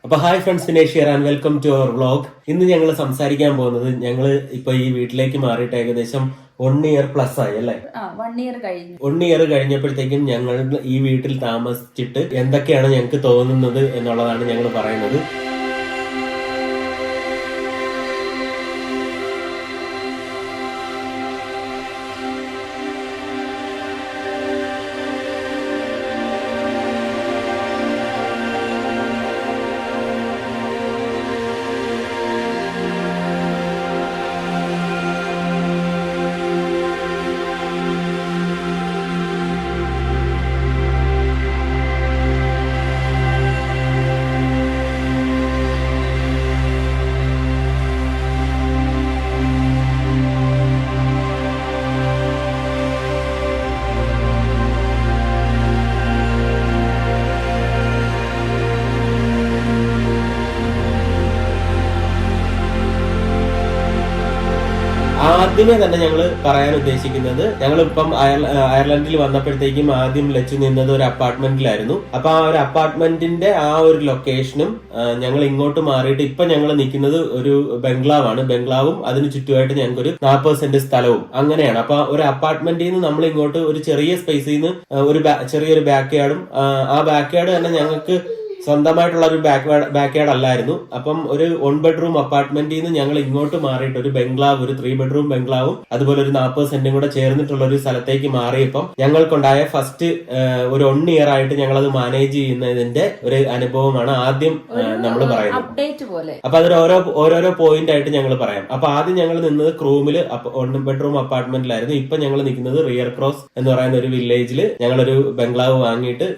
അപ്പൊ hi friends, Dinesh here and welcome to our vlog. ഇന്ന് ഞങ്ങൾ സംസാരിക്കാൻ പോകുന്നത്, ഞങ്ങൾ ഇപ്പൊ ഈ വീട്ടിലേക്ക് മാറിയിട്ട് ഏകദേശം 1 ഇയർ പ്ലസ് ആയി അല്ലേ? 1 ഇയർ കഴിഞ്ഞു. 1 ഇയർ കഴിഞ്ഞപ്പോഴത്തേക്കും ഞങ്ങൾ ഈ വീട്ടിൽ താമസിച്ചിട്ട് എന്തൊക്കെയാണ് ഞങ്ങൾക്ക് തോന്നുന്നത് എന്നുള്ളതാണ് ഞങ്ങൾ പറയുന്നത്. ആദ്യമേ തന്നെ ഞങ്ങൾ പറയാൻ ഉദ്ദേശിക്കുന്നത്, ഞങ്ങളിപ്പം അയർലൻഡിൽ വന്നപ്പോഴത്തേക്കും ആദ്യം ലച്ചു നിന്നത് ഒരു അപ്പാർട്ട്മെന്റിലായിരുന്നു. അപ്പൊ ആ ഒരു അപ്പാർട്ട്മെന്റിന്റെ ആ ഒരു ലൊക്കേഷനും ഞങ്ങൾ ഇങ്ങോട്ട് മാറിയിട്ട് ഇപ്പൊ ഞങ്ങൾ നിൽക്കുന്നത് ഒരു ബംഗ്ലാവാണ്. ബംഗ്ലാവും അതിന് ചുറ്റുമായിട്ട് ഞങ്ങൾക്ക് ഒരു 40 സെന്റ് സ്ഥലവും അങ്ങനെയാണ്. അപ്പൊ ഒരു അപ്പാർട്ട്മെന്റിൽ നിന്ന് നമ്മൾ ഇങ്ങോട്ട് ഒരു ചെറിയ സ്പേസിൽ നിന്ന് ഒരു ചെറിയൊരു ബാക്ക് യാർഡും, ആ ബാക്ക് യാർഡ് തന്നെ ഞങ്ങൾക്ക് സ്വന്തമായിട്ടുള്ള ഒരു ബാക്ക് യാർഡ് അല്ലായിരുന്നു. അപ്പം ഒരു 1 ബെഡ്റൂം അപ്പാർട്ട്മെന്റിൽ നിന്ന് ഞങ്ങൾ ഇങ്ങോട്ട് മാറിയിട്ട് ഒരു ബംഗ്ലാവ്, ഒരു 3 ബെഡ്റൂം ബംഗ്ലാവും അതുപോലെ ഒരു 40 സെന്റും കൂടെ ചേർന്നിട്ടുള്ള ഒരു സ്ഥലത്തേക്ക് മാറിയപ്പം ഞങ്ങൾക്കുണ്ടായ ഫസ്റ്റ് ഒരു 1 ഇയർ ആയിട്ട് ഞങ്ങൾ അത് മാനേജ് ചെയ്യുന്നതിന്റെ ഒരു അനുഭവമാണ് ആദ്യം നമ്മൾ പറയുന്നത്. അപ്പൊ അതൊരു ഓരോരോ പോയിന്റ് ആയിട്ട് ഞങ്ങൾ പറയാം. അപ്പൊ ആദ്യം ഞങ്ങൾ നിന്നത് ക്രൂമില് 1 ബെഡ്റൂം അപ്പാർട്ട്മെന്റിലായിരുന്നു. ഇപ്പൊ ഞങ്ങൾ നിൽക്കുന്നത് റിയർ ക്രോസ് എന്ന് പറയുന്ന ഒരു വില്ലേജിൽ ഞങ്ങളൊരു ബംഗ്ലാവ് വാങ്ങിയിട്ട്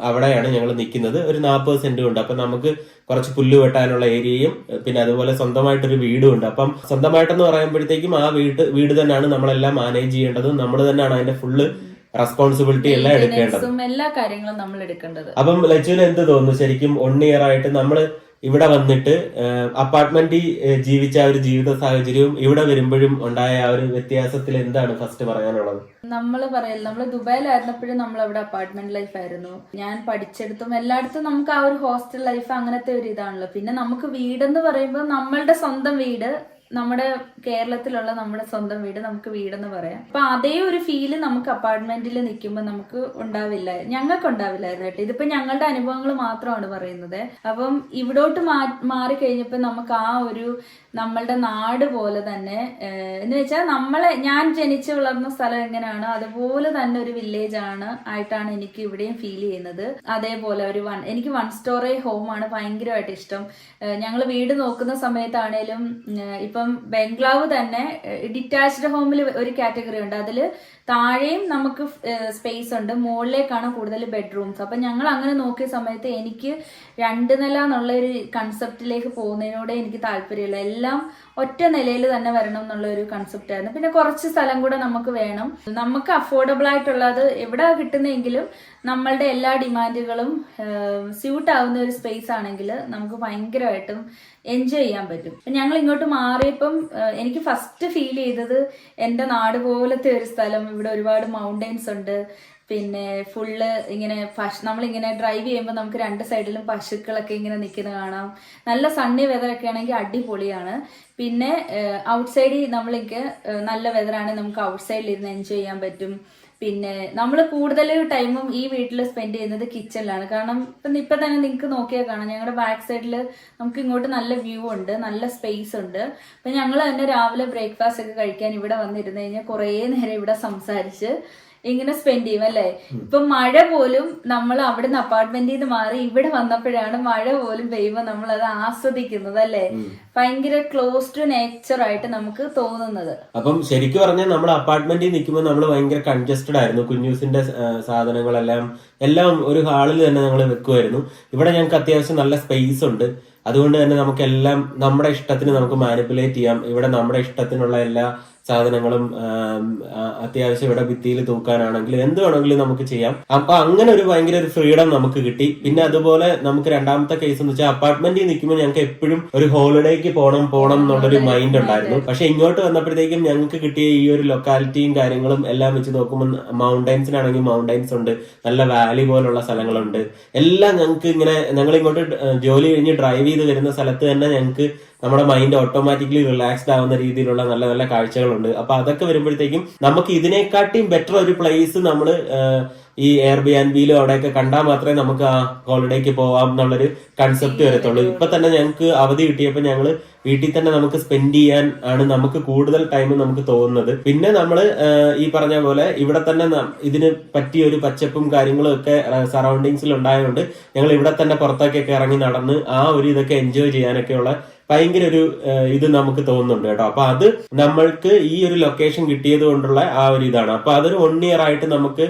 അവിടെയാണ് ഞങ്ങൾ നിൽക്കുന്നത്. ഒരു 40 സെന്റും ഉണ്ട്. അപ്പൊ നമുക്ക് കുറച്ച് പുല്ല് വെട്ടാനുള്ള ഏരിയയും പിന്നെ അതുപോലെ സ്വന്തമായിട്ടൊരു വീടും ഉണ്ട്. അപ്പം സ്വന്തമായിട്ടെന്ന് പറയുമ്പോഴത്തേക്കും ആ വീട് തന്നെയാണ് നമ്മളെല്ലാം മാനേജ് ചെയ്യേണ്ടത്. നമ്മൾ തന്നെയാണ് അതിന്റെ ഫുള്ള് റെസ്പോൺസിബിലിറ്റി എല്ലാം എടുക്കേണ്ടത്, എല്ലാ കാര്യങ്ങളും നമ്മൾ എടുക്കേണ്ടത്. അപ്പം ലച്ചുവിന് എന്ത് തോന്നുന്നു? ശരിക്കും 1 ഇയർ ആയിട്ട് നമ്മള് ഇവിടെ വന്നിട്ട് അപ്പാർട്ട്മെന്റിൽ ജീവിച്ച ആ ഒരു ജീവിത സാഹചര്യവും ഇവിടെ വരുമ്പോഴും ഉണ്ടായ ആ ഒരു വ്യത്യാസത്തിൽ എന്താണ് ഫസ്റ്റ് പറയാനുള്ളത്? നമ്മള് ദുബായിലായിരുന്നപ്പോഴും നമ്മൾ അവിടെ അപ്പാർട്ട്മെന്റ് ലൈഫ് ആയിരുന്നു. ഞാൻ പഠിച്ചെടുത്തും എല്ലായിടത്തും നമുക്ക് ആ ഒരു ഹോസ്റ്റൽ ലൈഫ് അങ്ങനത്തെ ഒരു ഇതാണല്ലോ. പിന്നെ നമുക്ക് വീടെന്ന് പറയുമ്പോൾ നമ്മളുടെ സ്വന്തം വീട്, നമ്മുടെ കേരളത്തിലുള്ള നമ്മുടെ സ്വന്തം വീട് നമുക്ക് വീടെന്ന് പറയാം. അപ്പൊ അതേ ഒരു ഫീല് നമുക്ക് അപ്പാർട്ട്മെന്റിൽ നിൽക്കുമ്പോൾ നമുക്ക് ഞങ്ങൾക്ക് ഉണ്ടാവില്ലായിരുന്നു കേട്ടോ. ഇതിപ്പോ ഞങ്ങളുടെ അനുഭവങ്ങൾ മാത്രമാണ് പറയുന്നത്. അപ്പം ഇവിടോട്ട് മാറി കഴിഞ്ഞപ്പോ നമുക്ക് ആ ഒരു നമ്മളുടെ നാട് പോലെ തന്നെ എന്ന് വെച്ചാൽ ഞാൻ ജനിച്ചു വളർന്ന സ്ഥലം എങ്ങനെയാണോ അതുപോലെ തന്നെ ഒരു വില്ലേജ് ആയിട്ടാണ് എനിക്ക് ഇവിടെയും ഫീൽ ചെയ്യുന്നത്. അതേപോലെ എനിക്ക് 1 സ്റ്റോറി ഹോമാണ് ഭയങ്കരമായിട്ട് ഇഷ്ടം. ഞങ്ങൾ വീട് നോക്കുന്ന സമയത്താണേലും ഇപ്പം ബംഗ്ലാവ് തന്നെ ഡിറ്റാച്ച്ഡ് ഹോമിൽ ഒരു കാറ്റഗറി ഉണ്ട്. അതില് താഴെയും നമുക്ക് സ്പേസ് ഉണ്ട്, മുകളിലേക്കാണ് കൂടുതൽ ബെഡ്റൂംസ്. അപ്പൊ ഞങ്ങൾ അങ്ങനെ നോക്കിയ സമയത്ത് എനിക്ക് 2 നില എന്നുള്ള ഒരു കൺസെപ്റ്റിലേക്ക് പോകുന്നതിനോട് എനിക്ക് താല്പര്യമില്ല. എല്ലാം ഒറ്റ നിലയിൽ തന്നെ വരണം എന്നുള്ള ഒരു കൺസെപ്റ്റ് ആയിരുന്നു. പിന്നെ കുറച്ച് സ്ഥലം കൂടെ നമുക്ക് വേണം. നമുക്ക് അഫോർഡബിൾ ആയിട്ടുള്ളത് എവിടെ കിട്ടുന്നെങ്കിലും നമ്മളുടെ എല്ലാ ഡിമാൻഡുകളും സ്യൂട്ട് ആവുന്ന ഒരു സ്പേസ് ആണെങ്കിൽ നമുക്ക് ഭയങ്കരമായിട്ടും എൻജോയ് ചെയ്യാൻ പറ്റും. ഞങ്ങൾ ഇങ്ങോട്ട് മാറിയപ്പം എനിക്ക് ഫസ്റ്റ് ഫീൽ ചെയ്തത് എൻ്റെ നാട് പോലത്തെ ഒരു സ്ഥലം. ഇവിടെ ഒരുപാട് മൗണ്ടെയിൻസ് ഉണ്ട്. പിന്നെ ഫുള്ള് ഇങ്ങനെ നമ്മളിങ്ങനെ ഡ്രൈവ് ചെയ്യുമ്പോൾ നമുക്ക് 2 സൈഡിലും പശുക്കളൊക്കെ ഇങ്ങനെ നിൽക്കുന്നത് കാണാം. നല്ല സണ്ണി വെതറൊക്കെ ആണെങ്കിൽ അടിപൊളിയാണ്. പിന്നെ ഔട്ട് സൈഡിൽ നമ്മൾക്ക് നല്ല വെതറാണെങ്കിൽ നമുക്ക് ഔട്ട് സൈഡിൽ ഇരുന്ന് എൻജോയ് ചെയ്യാൻ പറ്റും. പിന്നെ നമ്മൾ കൂടുതൽ ടൈമും ഈ വീട്ടിൽ സ്പെൻഡ് ചെയ്യുന്നത് കിച്ചണിലാണ്. കാരണം ഇപ്പൊ തന്നെ നിങ്ങൾക്ക് നോക്കിയാൽ കാണാം, ഞങ്ങളുടെ ബാക്ക് സൈഡിൽ നമുക്ക് ഇങ്ങോട്ട് നല്ല വ്യൂ ഉണ്ട്, നല്ല സ്പേസ് ഉണ്ട്. അപ്പൊ ഞങ്ങൾ തന്നെ രാവിലെ ബ്രേക്ക്ഫാസ്റ്റ് ഒക്കെ കഴിക്കാൻ ഇവിടെ വന്നിരുന്നു കഴിഞ്ഞാൽ കുറേ നേരം ഇവിടെ സംസാരിച്ച് ഇങ്ങനെ സ്പെൻഡ് ചെയ്യും അല്ലേ. ഇപ്പൊ മഴ പോലും നമ്മൾ അവിടുന്ന് അപ്പാർട്ട്മെന്റിൽ നിന്ന് മാറി ഇവിടെ വന്നപ്പോഴാണ് മഴ പോലും പെയ്യുമ്പോൾ നമ്മൾ അത് ആസ്വദിക്കുന്നത് അല്ലേ. ഭയങ്കര ക്ലോസ് ടു നേച്ചർ ആയിട്ട് നമുക്ക് തോന്നുന്നത്. അപ്പം ശരിക്കും പറഞ്ഞാൽ നമ്മൾ അപ്പാർട്ട്മെന്റിൽ നിൽക്കുമ്പോൾ നമ്മൾ ഭയങ്കര കൺജസ്റ്റഡ് ആയിരുന്നു. കുഞ്ഞൂസിന്റെ എല്ലാം ഒരു ഹാളിൽ തന്നെ ഞങ്ങൾ വെക്കുമായിരുന്നു. ഇവിടെ ഞങ്ങൾക്ക് അത്യാവശ്യം നല്ല സ്പേസ് ഉണ്ട്. അതുകൊണ്ട് തന്നെ നമുക്കെല്ലാം നമ്മുടെ ഇഷ്ടത്തിന് നമുക്ക് മാനിപ്പുലേറ്റ് ചെയ്യാം. ഇവിടെ നമ്മുടെ ഇഷ്ടത്തിനുള്ള എല്ലാ സാധനങ്ങളും അത്യാവശ്യം ഇവിടെ ഭിത്തിയിൽ തൂക്കാനാണെങ്കിലും എന്ത് വേണമെങ്കിലും നമുക്ക് ചെയ്യാം. അപ്പൊ അങ്ങനെ ഒരു ഭയങ്കര ഒരു ഫ്രീഡം നമുക്ക് കിട്ടി. പിന്നെ അതുപോലെ നമുക്ക് രണ്ടാമത്തെ കേസ് എന്ന് വെച്ചാൽ അപ്പാർട്ട്മെന്റിൽ നിൽക്കുമ്പോൾ ഞങ്ങൾക്ക് എപ്പോഴും ഒരു ഹോളിഡേക്ക് പോകണം എന്നുള്ളൊരു മൈൻഡ് ഉണ്ടായിരുന്നു. പക്ഷെ ഇങ്ങോട്ട് വന്നപ്പോഴത്തേക്കും ഞങ്ങൾക്ക് കിട്ടിയ ഈ ഒരു ലൊക്കാലിറ്റിയും കാര്യങ്ങളും എല്ലാം വെച്ച് നോക്കുമ്പോൾ മൗണ്ടൈൻസിനാണെങ്കിൽ മൗണ്ടൈൻസ് ഉണ്ട്, നല്ല വാലി പോലുള്ള സ്ഥലങ്ങളുണ്ട്, എല്ലാം ഞങ്ങൾക്ക് ഇങ്ങനെ ഞങ്ങൾ ഇങ്ങോട്ട് ജോലി കഴിഞ്ഞ് ഡ്രൈവ് ചെയ്ത് വരുന്ന സ്ഥലത്ത് തന്നെ ഞങ്ങൾക്ക് നമ്മുടെ മൈൻഡ് ഓട്ടോമാറ്റിക്കലി റിലാക്സ്ഡ് ആവുന്ന രീതിയിലുള്ള നല്ല നല്ല കാഴ്ചകളുണ്ട്. അപ്പൊ അതൊക്കെ വരുമ്പോഴത്തേക്കും നമുക്ക് ഇതിനെക്കാട്ടിയും ബെറ്റർ ഒരു പ്ലേസ് നമ്മൾ ഈ എയർബിആൻബിയിലും അവിടെയൊക്കെ കണ്ടാൽ മാത്രമേ നമുക്ക് ആ ഹോളിഡേക്ക് പോവാം എന്നുള്ളൊരു കൺസെപ്റ്റ് വരത്തുള്ളൂ. ഇപ്പൊ തന്നെ ഞങ്ങൾക്ക് അവധി കിട്ടിയപ്പോൾ ഞങ്ങള് വീട്ടിൽ തന്നെ നമുക്ക് സ്പെൻഡ് ചെയ്യാൻ ആണ് നമുക്ക് കൂടുതൽ ടൈം നമുക്ക് തോന്നുന്നത്. പിന്നെ നമ്മള് ഈ പറഞ്ഞ പോലെ ഇവിടെ തന്നെ ഇതിന് പറ്റിയ ഒരു പച്ചപ്പും കാര്യങ്ങളും ഒക്കെ സറൗണ്ടിങ്സിൽ ഉണ്ടായതുകൊണ്ട് ഞങ്ങൾ ഇവിടെ തന്നെ പുറത്തേക്കൊക്കെ ഇറങ്ങി നടന്ന് ആ ഒരു ഇതൊക്കെ എൻജോയ് ചെയ്യാനൊക്കെയുള്ള ഭയങ്കര ഒരു ഇത് നമുക്ക് തോന്നുന്നുണ്ട് കേട്ടോ. അപ്പൊ അത് നമ്മൾക്ക് ഈ ഒരു ലൊക്കേഷൻ കിട്ടിയത് കൊണ്ടുള്ള ആ ഒരു ഇതാണ്. അപ്പൊ അതൊരു 1 year ആയിട്ട് നമുക്ക്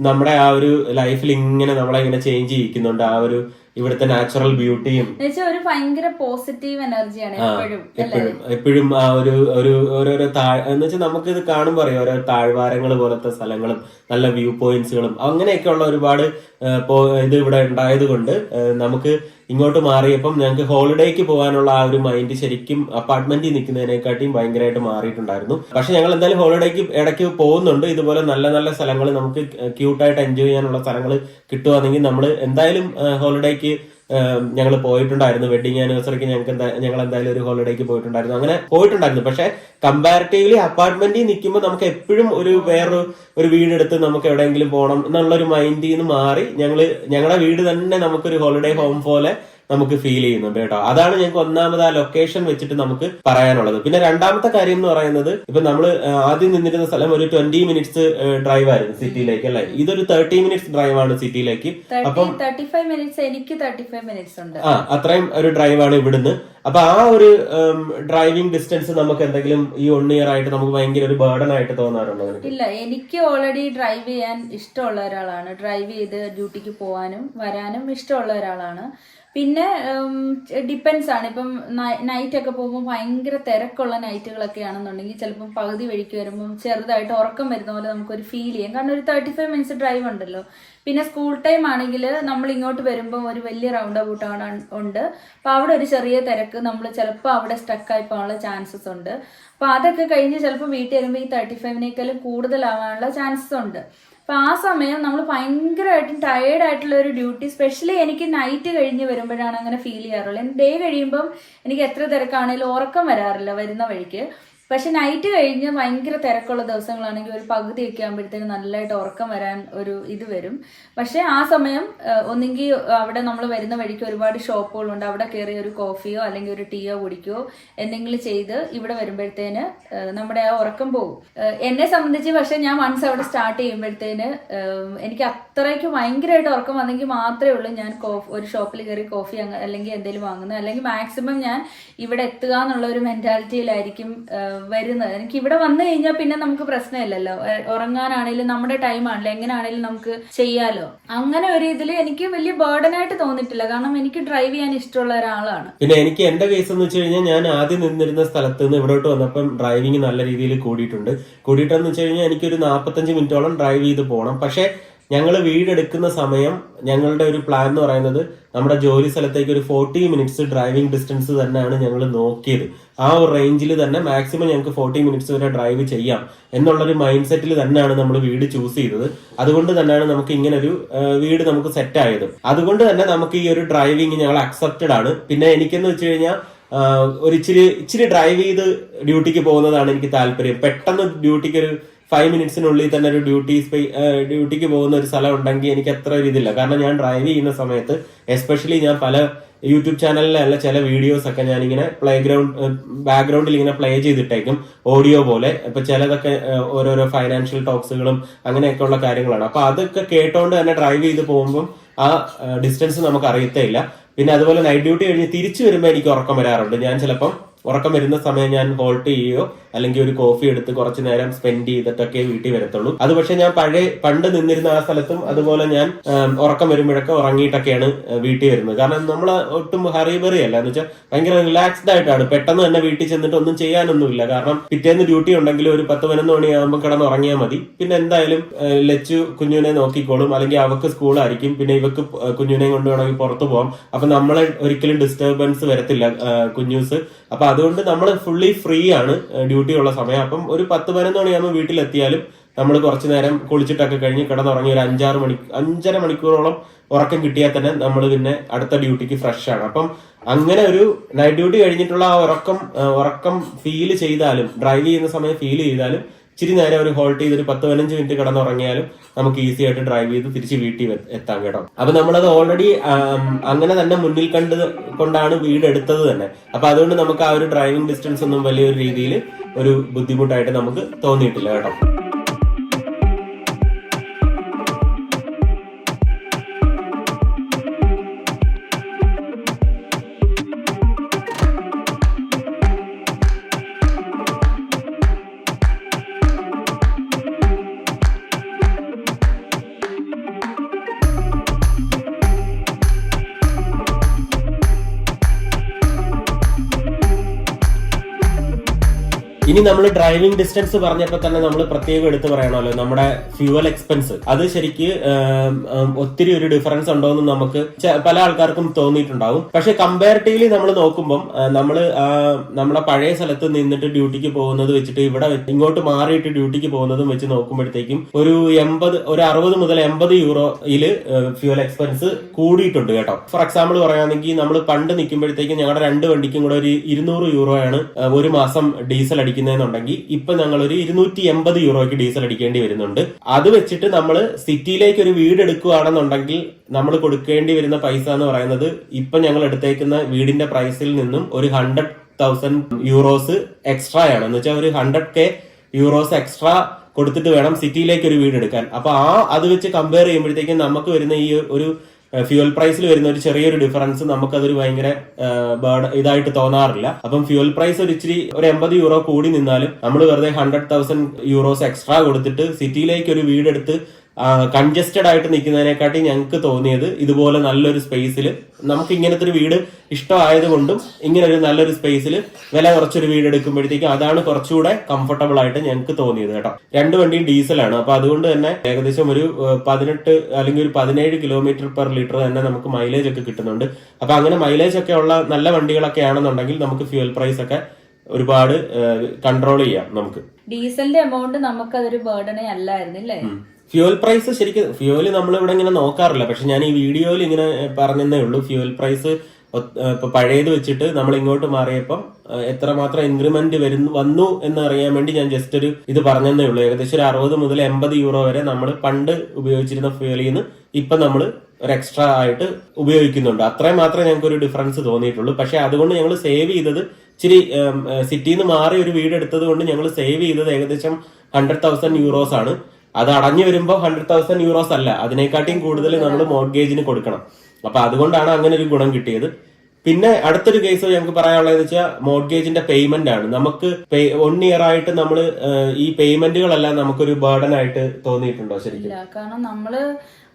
നമ്മുടെ ആ ഒരു ലൈഫിൽ ഇങ്ങനെ നമ്മളെ ഇങ്ങനെ ചേഞ്ച് ചെയ്യിക്കുന്നുണ്ട്. ആ ഒരു ഇവിടുത്തെ നാച്ചുറൽ ബ്യൂട്ടിയും ഒരു ഭയങ്കര പോസിറ്റീവ് എനർജിയാണ് എപ്പോഴും ആ ഒരു ഓരോരോ എന്ന് വെച്ചാൽ നമുക്ക് ഇത് കാണുമ്പോൾ അറിയാം ഓരോ താഴ്വാരങ്ങൾ പോലത്തെ സ്ഥലങ്ങളും നല്ല വ്യൂ പോയിന്റ്സുകളും അങ്ങനെയൊക്കെ ഉള്ള ഒരുപാട് ഇത് ഇവിടെ ഉണ്ടായത് കൊണ്ട് നമുക്ക് ഇങ്ങോട്ട് മാറിയപ്പം ഞങ്ങൾക്ക് ഹോളിഡേക്ക് പോകാനുള്ള ആ ഒരു മൈൻഡ് ശരിക്കും അപ്പാർട്ട്മെന്റിൽ നിൽക്കുന്നതിനെക്കാട്ടിയും ഭയങ്കരമായിട്ട് മാറിയിട്ടുണ്ടായിരുന്നു. പക്ഷെ ഞങ്ങൾ എന്തായാലും ഹോളിഡേക്ക് ഇടയ്ക്ക് പോകുന്നുണ്ട്. ഇതുപോലെ നല്ല നല്ല സ്ഥലങ്ങൾ നമുക്ക് ക്യൂട്ടായിട്ട് എൻജോയ് ചെയ്യാനുള്ള സ്ഥലങ്ങൾ കിട്ടുവാണെങ്കിൽ നമ്മൾ എന്തായാലും ഹോളിഡേക്ക് ഞങ്ങൾ പോയിട്ടുണ്ടായിരുന്നു. വെഡിങ് ആനിവേഴ്സറിക്ക് ഞങ്ങൾ എന്തായാലും ഒരു ഹോളിഡേക്ക് പോയിട്ടുണ്ടായിരുന്നു. അങ്ങനെ പോയിട്ടുണ്ടായിരുന്നു. പക്ഷെ കമ്പാരിറ്റീവ്ലി അപ്പാർട്ട്മെന്റിൽ നിൽക്കുമ്പോൾ നമുക്ക് എപ്പോഴും ഒരു വീടെടുത്ത് നമുക്ക് എവിടെയെങ്കിലും പോകണം എന്നുള്ളൊരു മൈൻഡിൽ നിന്ന് മാറി ഞങ്ങളുടെ വീട് തന്നെ നമുക്കൊരു ഹോളിഡേ ഹോം പോലെ നമുക്ക് ഫീൽ ചെയ്യുന്നുണ്ട് കേട്ടോ. അതാണ് ഞങ്ങൾക്ക് ഒന്നാമത് ആ ലൊക്കേഷൻ വെച്ചിട്ട് നമുക്ക് പറയാനുള്ളത്. പിന്നെ രണ്ടാമത്തെ കാര്യം എന്ന് പറയുന്നത് ഇപ്പൊ നമ്മൾ ആദ്യം നിന്നിരുന്ന സ്ഥലം ഒരു 20 minutes ഡ്രൈവ് ആയിരുന്നു സിറ്റിയിലേക്ക് അല്ലെ. ഇതൊരു 30 minutes ഡ്രൈവ് ആണ് സിറ്റിയിലേക്ക്. അപ്പം 35 minutes എനിക്ക് 35 minutes ഉണ്ട്. അത്രയും ഒരു ഡ്രൈവാണ് ഇവിടുന്ന്. അപ്പൊ ആ ഒരു ഡ്രൈവിംഗ് ഡിസ്റ്റൻസ് നമുക്ക് എന്തെങ്കിലും ഈ 1 year ആയിട്ട് നമുക്ക് ഭയങ്കര ഒരു ബേർഡൻ ആയിട്ട് തോന്നാറുണ്ടോ? ഇല്ല, എനിക്ക് ഓൾറെഡി ഡ്രൈവ് ചെയ്യാൻ ഇഷ്ടമുള്ള ഒരാളാണ്. ഡ്രൈവ് ചെയ്ത് ഡ്യൂട്ടിക്ക് പോകാനും വരാനും ഇഷ്ടമുള്ള ഒരാളാണ്. പിന്നെ ഡിപ്പെൻസ് ആണ്. ഇപ്പം നൈറ്റ് ഒക്കെ പോകുമ്പോൾ ഭയങ്കര തിരക്കുള്ള നൈറ്റുകളൊക്കെ ആണെന്നുണ്ടെങ്കിൽ ചിലപ്പം പകുതി വഴിക്ക് വരുമ്പം ചെറുതായിട്ട് ഉറക്കം വരുന്ന പോലെ നമുക്കൊരു ഫീൽ ചെയ്യും. കാരണം ഒരു 35 minutes ഡ്രൈവ് ഉണ്ടല്ലോ. പിന്നെ സ്കൂൾ ടൈം ആണെങ്കിൽ നമ്മൾ ഇങ്ങോട്ട് വരുമ്പോൾ ഒരു വലിയ റൗണ്ട് അബൌട്ട് ഉണ്ട്. അപ്പൊ അവിടെ ഒരു ചെറിയ തിരക്ക്, നമ്മൾ ചിലപ്പോൾ അവിടെ സ്റ്റക്കായി പോകാനുള്ള ചാൻസസ് ഉണ്ട്. അപ്പൊ അതൊക്കെ കഴിഞ്ഞ് ചിലപ്പോൾ വീട്ടിൽ വരുമ്പോൾ ഈ 35-നേക്കാളും കൂടുതലാവാനുള്ള ചാൻസസ് ഉണ്ട്. അപ്പൊ ആ സമയം നമ്മൾ ഭയങ്കരമായിട്ടും ടയേർഡ് ആയിട്ടുള്ള ഒരു ഡ്യൂട്ടി, സ്പെഷ്യലി എനിക്ക് നൈറ്റ് കഴിഞ്ഞ് വരുമ്പോഴാണ് അങ്ങനെ ഫീൽ ചെയ്യാറുള്ളത്. ഡേ കഴിയുമ്പം എനിക്ക് എത്ര തിരക്കാണെങ്കിലും ഉറക്കം വരാറില്ല വരുന്ന വഴിക്ക്. പക്ഷെ നൈറ്റ് കഴിഞ്ഞ് ഭയങ്കര തിരക്കുള്ള ദിവസങ്ങളാണെങ്കിൽ ഒരു പകുതിയൊക്കെ ആകുമ്പോഴത്തേക്ക് നല്ലതായിട്ട് ഉറക്കം വരാൻ ഒരു ഇത് വരും. പക്ഷെ ആ സമയം ഒന്നെങ്കിൽ അവിടെ നമ്മൾ വരുന്ന വഴിക്ക് ഒരുപാട് ഷോപ്പുകളുണ്ട്, അവിടെ കയറി ഒരു കോഫിയോ അല്ലെങ്കിൽ ഒരു ടീയോ കുടിക്കുകയോ എന്തെങ്കിലും ചെയ്ത് ഇവിടെ വരുമ്പോഴത്തേന് നമ്മുടെ ആ ഉറക്കം പോകും. എന്നെ സംബന്ധിച്ച് പക്ഷെ ഞാൻ വൺസ് അവിടെ സ്റ്റാർട്ട് ചെയ്യുമ്പോഴത്തേന് എനിക്ക് അത്രയ്ക്ക് ഭയങ്കരമായിട്ട് ഉറക്കം വന്നെങ്കിൽ മാത്രമേ ഉള്ളൂ ഞാൻ ഒരു ഷോപ്പിൽ കയറി കോഫി അല്ലെങ്കിൽ എന്തെങ്കിലും വാങ്ങുന്നത്. അല്ലെങ്കിൽ മാക്സിമം ഞാൻ ഇവിടെ എത്തുക എന്നുള്ള ഒരു മെന്റാലിറ്റിയിലായിരിക്കും വരുന്നത്. എനിക്ക് ഇവിടെ വന്നു കഴിഞ്ഞാൽ പിന്നെ നമുക്ക് പ്രശ്നമില്ലല്ലോ, ഉറങ്ങാനാണെങ്കിലും നമ്മുടെ ടൈം ആണല്ലോ, എങ്ങനെയാണെങ്കിലും നമുക്ക് ചെയ്യാലോ. അങ്ങനെ ഒരു ഇതിൽ എനിക്ക് വലിയ ബേർഡൻ ആയിട്ട് തോന്നിയിട്ടില്ല. കാരണം എനിക്ക് ഡ്രൈവ് ചെയ്യാൻ ഇഷ്ടമുള്ള ഒരാളാണ്. പിന്നെ എനിക്ക് എന്റെ കേസ് എന്ന് വെച്ച് കഴിഞ്ഞാൽ ഞാൻ ആദ്യം നിന്നിരുന്ന സ്ഥലത്ത് നിന്ന് ഇവിടോട്ട് വന്നപ്പം ഡ്രൈവിംഗ് നല്ല രീതിയിൽ കൂടിയിട്ടെന്ന് വെച്ച് കഴിഞ്ഞാൽ എനിക്കൊരു 45 മിനിറ്റോളം ഡ്രൈവ് ചെയ്ത് പോകണം. പക്ഷെ ഞങ്ങൾ വീടെടുക്കുന്ന സമയം ഞങ്ങളുടെ ഒരു പ്ലാൻ എന്ന് പറയുന്നത് നമ്മുടെ ജോലി സ്ഥലത്തേക്ക് ഒരു 40 minutes ഡ്രൈവിംഗ് ഡിസ്റ്റൻസ് തന്നെയാണ് ഞങ്ങൾ നോക്കിയത്. ആ ഒരു റേഞ്ചിൽ തന്നെ മാക്സിമം ഞങ്ങൾക്ക് 40 minutes വരെ ഡ്രൈവ് ചെയ്യാം എന്നുള്ളൊരു മൈൻഡ് സെറ്റിൽ തന്നെയാണ് നമ്മൾ വീട് ചൂസ് ചെയ്തത്. അതുകൊണ്ട് തന്നെയാണ് നമുക്ക് ഇങ്ങനെ ഒരു വീട് നമുക്ക് സെറ്റ് ആയത്. അതുകൊണ്ട് തന്നെ നമുക്ക് ഈ ഒരു ഡ്രൈവിംഗ് ഞങ്ങൾ അക്സെപ്റ്റഡ് ആണ്. പിന്നെ എനിക്കെന്ന് വെച്ച് കഴിഞ്ഞാൽ ഒരു ഇച്ചിരി ഡ്രൈവ് ചെയ്ത് ഡ്യൂട്ടിക്ക് പോകുന്നതാണ് എനിക്ക് താല്പര്യം. പെട്ടെന്ന് ഡ്യൂട്ടിക്ക് ഒരു 5 minutesനുള്ളിൽ തന്നെ ഒരു ഡ്യൂട്ടിക്ക് പോകുന്ന ഒരു സ്ഥലം ഉണ്ടെങ്കിൽ എനിക്ക് അത്ര ഒരു ഇതില്ല. കാരണം ഞാൻ ഡ്രൈവ് ചെയ്യുന്ന സമയത്ത് എസ്പെഷ്യലി ഞാൻ പല യൂട്യൂബ് ചാനലിലല്ല ചില വീഡിയോസ് ഒക്കെ ഞാനിങ്ങനെ ബാക്ക്ഗ്രൗണ്ടിൽ ഇങ്ങനെ പ്ലേ ചെയ്തിട്ടേക്കും ഓഡിയോ പോലെ. ഇപ്പൊ ചിലതൊക്കെ ഓരോരോ ഫൈനാൻഷ്യൽ ടോക്സുകളും അങ്ങനെയൊക്കെ ഉള്ള കാര്യങ്ങളാണ്. അപ്പൊ അതൊക്കെ കേട്ടോണ്ട് തന്നെ ഡ്രൈവ് ചെയ്ത് പോകുമ്പോൾ ആ ഡിസ്റ്റൻസ് നമുക്ക് അറിയത്തേ ഇല്ല. പിന്നെ അതുപോലെ നൈറ്റ് ഡ്യൂട്ടി കഴിഞ്ഞ് തിരിച്ചു വരുമ്പോൾ എനിക്ക് ഉറക്കം വരാറുണ്ട്. ഞാൻ ചിലപ്പം ഉറക്കം വരുന്ന സമയം ഞാൻ ഹോൾട്ട് ചെയ്യുകയോ അല്ലെങ്കിൽ ഒരു കോഫി എടുത്ത് കുറച്ചു നേരം സ്പെൻഡ് ചെയ്തിട്ടൊക്കെ വീട്ടിൽ വരത്തുള്ളൂ. അത് പക്ഷെ ഞാൻ പണ്ട് നിന്നിരുന്ന ആ സ്ഥലത്തും അതുപോലെ ഞാൻ ഉറക്കം വരുമ്പോഴൊക്കെ ഉറങ്ങിയിട്ടൊക്കെയാണ് വീട്ടിൽ വരുന്നത്. കാരണം നമ്മൾ ഒട്ടും ഹറിബറി അല്ല, എന്ന് വെച്ചാൽ ഭയങ്കര റിലാക്സ്ഡ് ആയിട്ടാണ്. പെട്ടെന്ന് തന്നെ വീട്ടിൽ ചെന്നിട്ട് ഒന്നും ചെയ്യാനൊന്നുമില്ല. കാരണം പിറ്റേന്ന് ഡ്യൂട്ടി ഉണ്ടെങ്കിൽ ഒരു 10-11 മണിയാകുമ്പോൾ കിടന്ന് ഉറങ്ങിയാൽ മതി. പിന്നെ എന്തായാലും ലച്ചു കുഞ്ഞുവിനെ നോക്കിക്കോളും, അല്ലെങ്കിൽ അവക്ക് സ്കൂളായിരിക്കും, പിന്നെ ഇവക്ക് കുഞ്ഞുവിനെ കൊണ്ടുപോകണമെങ്കിൽ പുറത്തു പോകാം. അപ്പൊ നമ്മളെ ഒരിക്കലും ഡിസ്റ്റർബൻസ് വരത്തില്ല കുഞ്ഞൂസ്. അപ്പൊ അതുകൊണ്ട് നമ്മൾ ഫുള്ളി ഫ്രീ ആണ് ഡ്യൂട്ടി ഉള്ള സമയം. അപ്പം ഒരു 10-11 മണിയാകുമ്പോൾ വീട്ടിലെത്തിയാലും നമ്മൾ കുറച്ചു നേരം കുളിച്ചിട്ടൊക്കെ കഴിഞ്ഞ് കിടന്നുറങ്ങി ഒരു 5-6 മണിക്കൂറോളം ഉറക്കം കിട്ടിയാൽ തന്നെ നമ്മൾ പിന്നെ അടുത്ത ഡ്യൂട്ടിക്ക് ഫ്രഷ് ആണ്. അപ്പം അങ്ങനെ ഒരു നൈറ്റ് ഡ്യൂട്ടി കഴിഞ്ഞിട്ടുള്ള ആ ഉറക്കം ഫീൽ ചെയ്താലും, ഡ്രൈവ് ചെയ്യുന്ന സമയം ഫീൽ ചെയ്താലും ഇച്ചിരി നേരം ഒരു ഹോൾട്ട് ചെയ്ത് ഒരു 10-15 മിനിറ്റ് കിടന്നുറങ്ങിയാലും നമുക്ക് ഈസി ആയിട്ട് ഡ്രൈവ് ചെയ്ത് തിരിച്ച് വീട്ടിൽ എത്താം കേട്ടോ. അപ്പൊ നമ്മളത് ഓൾറെഡി അങ്ങനെ തന്നെ മുന്നിൽ കൊണ്ടാണ് വീട് എടുത്തത് തന്നെ. അപ്പൊ അതുകൊണ്ട് നമുക്ക് ആ ഒരു ഡ്രൈവിംഗ് ഡിസ്റ്റൻസ് ഒന്നും വലിയൊരു രീതിയിൽ ഒരു ബുദ്ധിമുട്ടായിട്ട് നമുക്ക് തോന്നിയിട്ടില്ല കേട്ടോ. ഇനി നമ്മൾ ഡ്രൈവിംഗ് ഡിസ്റ്റൻസ് പറഞ്ഞപ്പോൾ തന്നെ നമ്മൾ പ്രത്യേകം എടുത്ത് പറയണമല്ലോ നമ്മുടെ ഫ്യൂവൽ എക്സ്പെൻസ്. അത് ശരിക്ക് ഒത്തിരി ഒരു ഡിഫറൻസ് ഉണ്ടോ എന്ന് നമുക്ക് പല ആൾക്കാർക്കും തോന്നിയിട്ടുണ്ടാവും. പക്ഷെ കമ്പാരിറ്റീവ്ലി നമ്മൾ നോക്കുമ്പോൾ നമ്മുടെ പഴയ സ്ഥലത്ത് നിന്നിട്ട് ഡ്യൂട്ടിക്ക് പോകുന്നത് വെച്ചിട്ട് ഇവിടെ ഇങ്ങോട്ട് മാറിയിട്ട് ഡ്യൂട്ടിക്ക് പോകുന്നതും വെച്ച് നോക്കുമ്പോഴത്തേക്കും ഒരു 60 മുതൽ 80 യൂറോയില് ഫ്യൂവൽ എക്സ്പെൻസ് കൂടിയിട്ടുണ്ട് കേട്ടോ. ഫോർ എക്സാമ്പിൾ പറയുകയാണെങ്കിൽ നമ്മൾ പണ്ട് നിൽക്കുമ്പോഴത്തേക്കും ഞങ്ങളുടെ 2 വണ്ടിക്കും കൂടെ ഒരു 200 യൂറോയാണ് ഒരു മാസം ഡീസൽ അടിക്കുന്നതെന്നുണ്ടെങ്കിൽ ഇപ്പൊ ഞങ്ങൾ ഒരു 280 യൂറോയ്ക്ക് ഡീസൽ അടിക്കേണ്ടി വരുന്നുണ്ട്. അത് വെച്ചിട്ട് നമ്മൾ സിറ്റിയിലേക്ക് ഒരു വീട് എടുക്കുകയാണെന്നുണ്ടെങ്കിൽ നമ്മൾ കൊടുക്കേണ്ടി വരുന്ന പൈസ എന്ന് പറയുന്നത് ഇപ്പൊ ഞങ്ങൾ എടുത്തേക്കുന്ന വീടിന്റെ പ്രൈസിൽ നിന്നും ഒരു 100,000 യൂറോസ് എക്സ്ട്രാ ആണ്. എന്ന് വെച്ചാൽ ഒരു 100K യൂറോസ് എക്സ്ട്രാ കൊടുത്തിട്ട് വേണം സിറ്റിയിലേക്ക് ഒരു വീട് എടുക്കാൻ. അപ്പൊ അത് വെച്ച് കമ്പയർ ചെയ്യുമ്പോഴത്തേക്കും നമുക്ക് വരുന്ന ഈ ഒരു ഫ്യൂവൽ പ്രൈസിൽ വരുന്ന ഒരു ചെറിയൊരു ഡിഫറൻസ് നമുക്കതൊരു ഭയങ്കര ഇതായിട്ട് തോന്നാറില്ല. അപ്പം ഫ്യൂവൽ പ്രൈസ് ഒരു 80 യൂറോ കൂടി നിന്നാലും നമ്മൾ വെറുതെ 100,000 യൂറോസ് എക്സ്ട്രാ കൊടുത്തിട്ട് സിറ്റിയിലേക്ക് ഒരു വീടെടുത്ത് കൺജസ്റ്റഡ് ആയിട്ട് നിൽക്കുന്നതിനെക്കാട്ടി ഞങ്ങൾക്ക് തോന്നിയത് ഇതുപോലെ നല്ലൊരു സ്പേസിൽ നമുക്ക് ഇങ്ങനത്തെ ഒരു വീട് ഇഷ്ടമായതുകൊണ്ടും ഇങ്ങനെ ഒരു നല്ലൊരു സ്പേസിൽ വില കുറച്ചൊരു വീട് എടുക്കുമ്പോഴത്തേക്കും അതാണ് കുറച്ചുകൂടെ കംഫർട്ടബിൾ ആയിട്ട് ഞങ്ങൾക്ക് തോന്നിയത് കേട്ടോ. 2 വണ്ടിയും ഡീസലാണ്. അപ്പൊ അതുകൊണ്ട് തന്നെ ഏകദേശം ഒരു 18 അല്ലെങ്കിൽ ഒരു 17 കിലോമീറ്റർ പെർ ലിറ്റർ തന്നെ നമുക്ക് മൈലേജ് ഒക്കെ കിട്ടുന്നുണ്ട്. അപ്പൊ അങ്ങനെ മൈലേജ് ഒക്കെ ഉള്ള നല്ല വണ്ടികളൊക്കെ ആണെന്നുണ്ടെങ്കിൽ നമുക്ക് ഫ്യൂൽ പ്രൈസ് ഒക്കെ ഒരുപാട് കൺട്രോൾ ചെയ്യാം. നമുക്ക് ഡീസലിന്റെ എമൗണ്ട് നമുക്ക് അതൊരു ബേർഡനെ അല്ലായിരുന്നില്ലേ. ഫ്യൂവൽ പ്രൈസ് ശരിക്കും ഫ്യൂവൽ നമ്മൾ ഇവിടെ ഇങ്ങനെ നോക്കാറില്ല. പക്ഷെ ഞാൻ ഈ വീഡിയോയിൽ ഇങ്ങനെ പറഞ്ഞതേ ഉള്ളൂ. ഫ്യൂവൽ പ്രൈസ് ഇപ്പൊ പഴയത് വെച്ചിട്ട് നമ്മൾ ഇങ്ങോട്ട് മാറിയപ്പം എത്രമാത്രം ഇൻക്രിമെന്റ് വന്നു എന്ന് അറിയാൻ വേണ്ടി ഞാൻ ജസ്റ്റ് ഒരു ഇത് പറഞ്ഞതേ ഉള്ളൂ. ഏകദേശം ഒരു 60 മുതൽ 80 യൂറോ വരെ നമ്മൾ പണ്ട് ഉപയോഗിച്ചിരുന്ന ഫ്യൂവലിൽ നിന്ന് ഇപ്പൊ നമ്മൾ ഒരു എക്സ്ട്രാ ആയിട്ട് ഉപയോഗിക്കുന്നുണ്ട്. അത്രയും മാത്രമേ ഞങ്ങൾക്ക് ഒരു ഡിഫറൻസ് തോന്നിയിട്ടുള്ളൂ. പക്ഷെ അതുകൊണ്ട് ഞങ്ങൾ സേവ് ചെയ്തത് ഇച്ചിരി സിറ്റിയിൽ നിന്ന് മാറി ഒരു വീട് എടുത്തത് കൊണ്ട് ഞങ്ങൾ സേവ് ചെയ്തത് ഏകദേശം 100,000 യൂറോസ് ആണ്. അത് അടഞ്ഞു വരുമ്പോൾ 100,000 യൂറോസ് അല്ല, അതിനെക്കാട്ടിയും കൂടുതൽ നമ്മൾ മോർഗേജിന് കൊടുക്കണം. അപ്പൊ അതുകൊണ്ടാണ് അങ്ങനെ ഒരു ഗുണം കിട്ടിയത്. പിന്നെ അടുത്തൊരു കേസ് ഞങ്ങൾക്ക് പറയാനുള്ളത് വെച്ചാൽ മോർഗേജിന്റെ പേയ്മെന്റ് ആണ്. നമുക്ക് 1 ഇയർ ആയിട്ട് നമ്മൾ ഈ പേയ്മെന്റുകളെല്ലാം നമുക്കൊരു ബേർഡൻ ആയിട്ട് തോന്നിയിട്ടുണ്ടോ? ശരിക്കും കാരണം നമ്മള്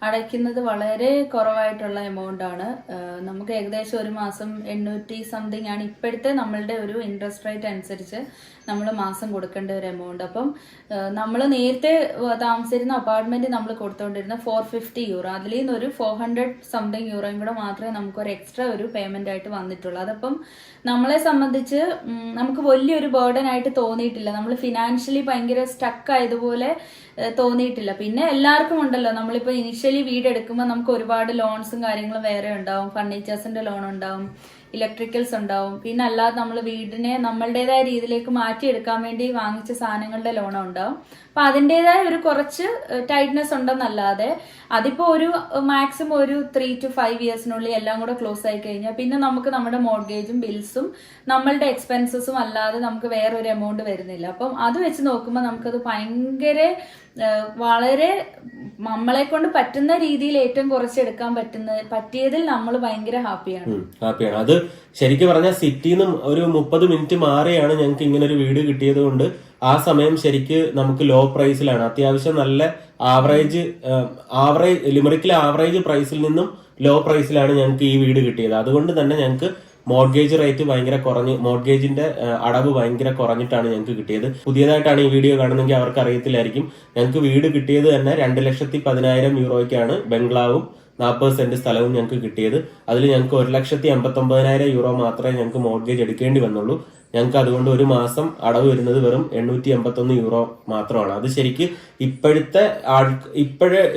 അടയ്ക്കുന്നത് വളരെ കുറവായിട്ടുള്ള എമൗണ്ട് ആണ്. നമുക്ക് ഏകദേശം ഒരു മാസം 800 സംതിങ് ആണ് ഇപ്പോഴത്തെ നമ്മളുടെ ഒരു ഇൻട്രസ്റ്റ് റേറ്റ് അനുസരിച്ച് നമ്മൾ മാസം കൊടുക്കേണ്ട ഒരു എമൗണ്ട്. അപ്പം നമ്മൾ നേരത്തെ താമസിച്ചിരുന്ന അപ്പാർട്ട്മെന്റ് നമ്മൾ കൊടുത്തുകൊണ്ടിരുന്ന 450 യൂറോ, അതിൽ നിന്നൊരു 400 സംതിങ് യൂറോയും കൂടെ മാത്രമേ നമുക്ക് ഒരു എക്സ്ട്രാ ഒരു പേയ്മെന്റ് ആയിട്ട് വന്നിട്ടുള്ളൂ. അതപ്പം നമ്മളെ സംബന്ധിച്ച് നമുക്ക് വലിയൊരു ബേർഡൻ ആയിട്ട് തോന്നിയിട്ടില്ല. നമ്മൾ ഫിനാൻഷ്യലി ഭയങ്കര സ്റ്റക്ക് ആയതുപോലെ തോന്നിയിട്ടില്ല. പിന്നെ എല്ലാവർക്കും ഉണ്ടല്ലോ, നമ്മളിപ്പോൾ ഇനിഷ്യലി വീട് എടുക്കുമ്പോൾ നമുക്ക് ഒരുപാട് ലോൺസും കാര്യങ്ങളും വേറെ ഉണ്ടാവും. ഫർണിച്ചേഴ്സിന്റെ ലോൺ ഉണ്ടാവും, ഇലക്ട്രിക്കൽസ് ഉണ്ടാവും, പിന്നെ അല്ലാതെ നമ്മൾ വീടിനെ നമ്മളുടേതായ രീതിയിലേക്ക് മാറ്റിയെടുക്കാൻ വേണ്ടി വാങ്ങിച്ച സാധനങ്ങളുടെ ലോൺ ഉണ്ടാവും. അപ്പൊ അതിൻ്റെതായ ഒരു കുറച്ച് ടൈറ്റ്നെസ് ഉണ്ടെന്നല്ലാതെ അതിപ്പോ ഒരു മാക്സിമം ഒരു 3 to 5 ഇയേഴ്സിനുള്ളിൽ എല്ലാം കൂടെ ക്ലോസ് ആയി കഴിഞ്ഞാൽ പിന്നെ നമുക്ക് നമ്മുടെ മോർഗേജും ബിൽസും നമ്മളുടെ എക്സ്പെൻസസും അല്ലാതെ നമുക്ക് വേറൊരു എമൗണ്ട് വരുന്നില്ല. അപ്പം അത് വെച്ച് നോക്കുമ്പോൾ നമുക്കത് ഭയങ്കര വളരെ നമ്മളെ കൊണ്ട് പറ്റുന്ന രീതിയിൽ ഏറ്റവും കുറച്ചെടുക്കാൻ പറ്റിയതിൽ നമ്മൾ ഭയങ്കര ഹാപ്പിയാണ്. അത് ശരിക്കും പറഞ്ഞാൽ സിറ്റിയിൽ നിന്നും ഒരു 30 മിനിറ്റ് മാറിയാണ് ഞങ്ങൾക്ക് ഇങ്ങനെ ഒരു വീട് കിട്ടിയത് കൊണ്ട് ആ സമയം ശരിക്ക് നമുക്ക് ലോ പ്രൈസിലാണ്, അത്യാവശ്യം നല്ല ആവറേജ് ലിമറിക്കിലെ ആവറേജ് പ്രൈസിൽ നിന്നും ലോ പ്രൈസിലാണ് ഞങ്ങൾക്ക് ഈ വീട് കിട്ടിയത്. അതുകൊണ്ട് തന്നെ ഞങ്ങൾക്ക് മോർഗേജ് റേറ്റ് ഭയങ്കര കുറഞ്ഞ്, മോർഗേജിന്റെ അടവ് ഭയങ്കര കുറഞ്ഞിട്ടാണ് ഞങ്ങൾക്ക് കിട്ടിയത്. പുതിയതായിട്ടാണ് ഈ വീഡിയോ കാണുന്നെങ്കിൽ അവർക്ക് അറിയത്തില്ലായിരിക്കും. ഞങ്ങൾക്ക് വീട് കിട്ടിയത് തന്നെ 2,10,000 യൂറോയ്ക്കാണ് ബംഗ്ലാവും 40 സെന്റ് സ്ഥലവും ഞങ്ങൾക്ക് കിട്ടിയത്. അതിൽ ഞങ്ങൾക്ക് 1,89,000 യൂറോ മാത്രമേ ഞങ്ങൾക്ക് മോർഗേജ് എടുക്കേണ്ടി വന്നുള്ളൂ. ഞങ്ങൾക്ക് അതുകൊണ്ട് ഒരു മാസം അടവ് വരുന്നത് വെറും 881 യൂറോ മാത്രമാണ്. അത് ശരിക്ക് ഇപ്പോഴത്തെ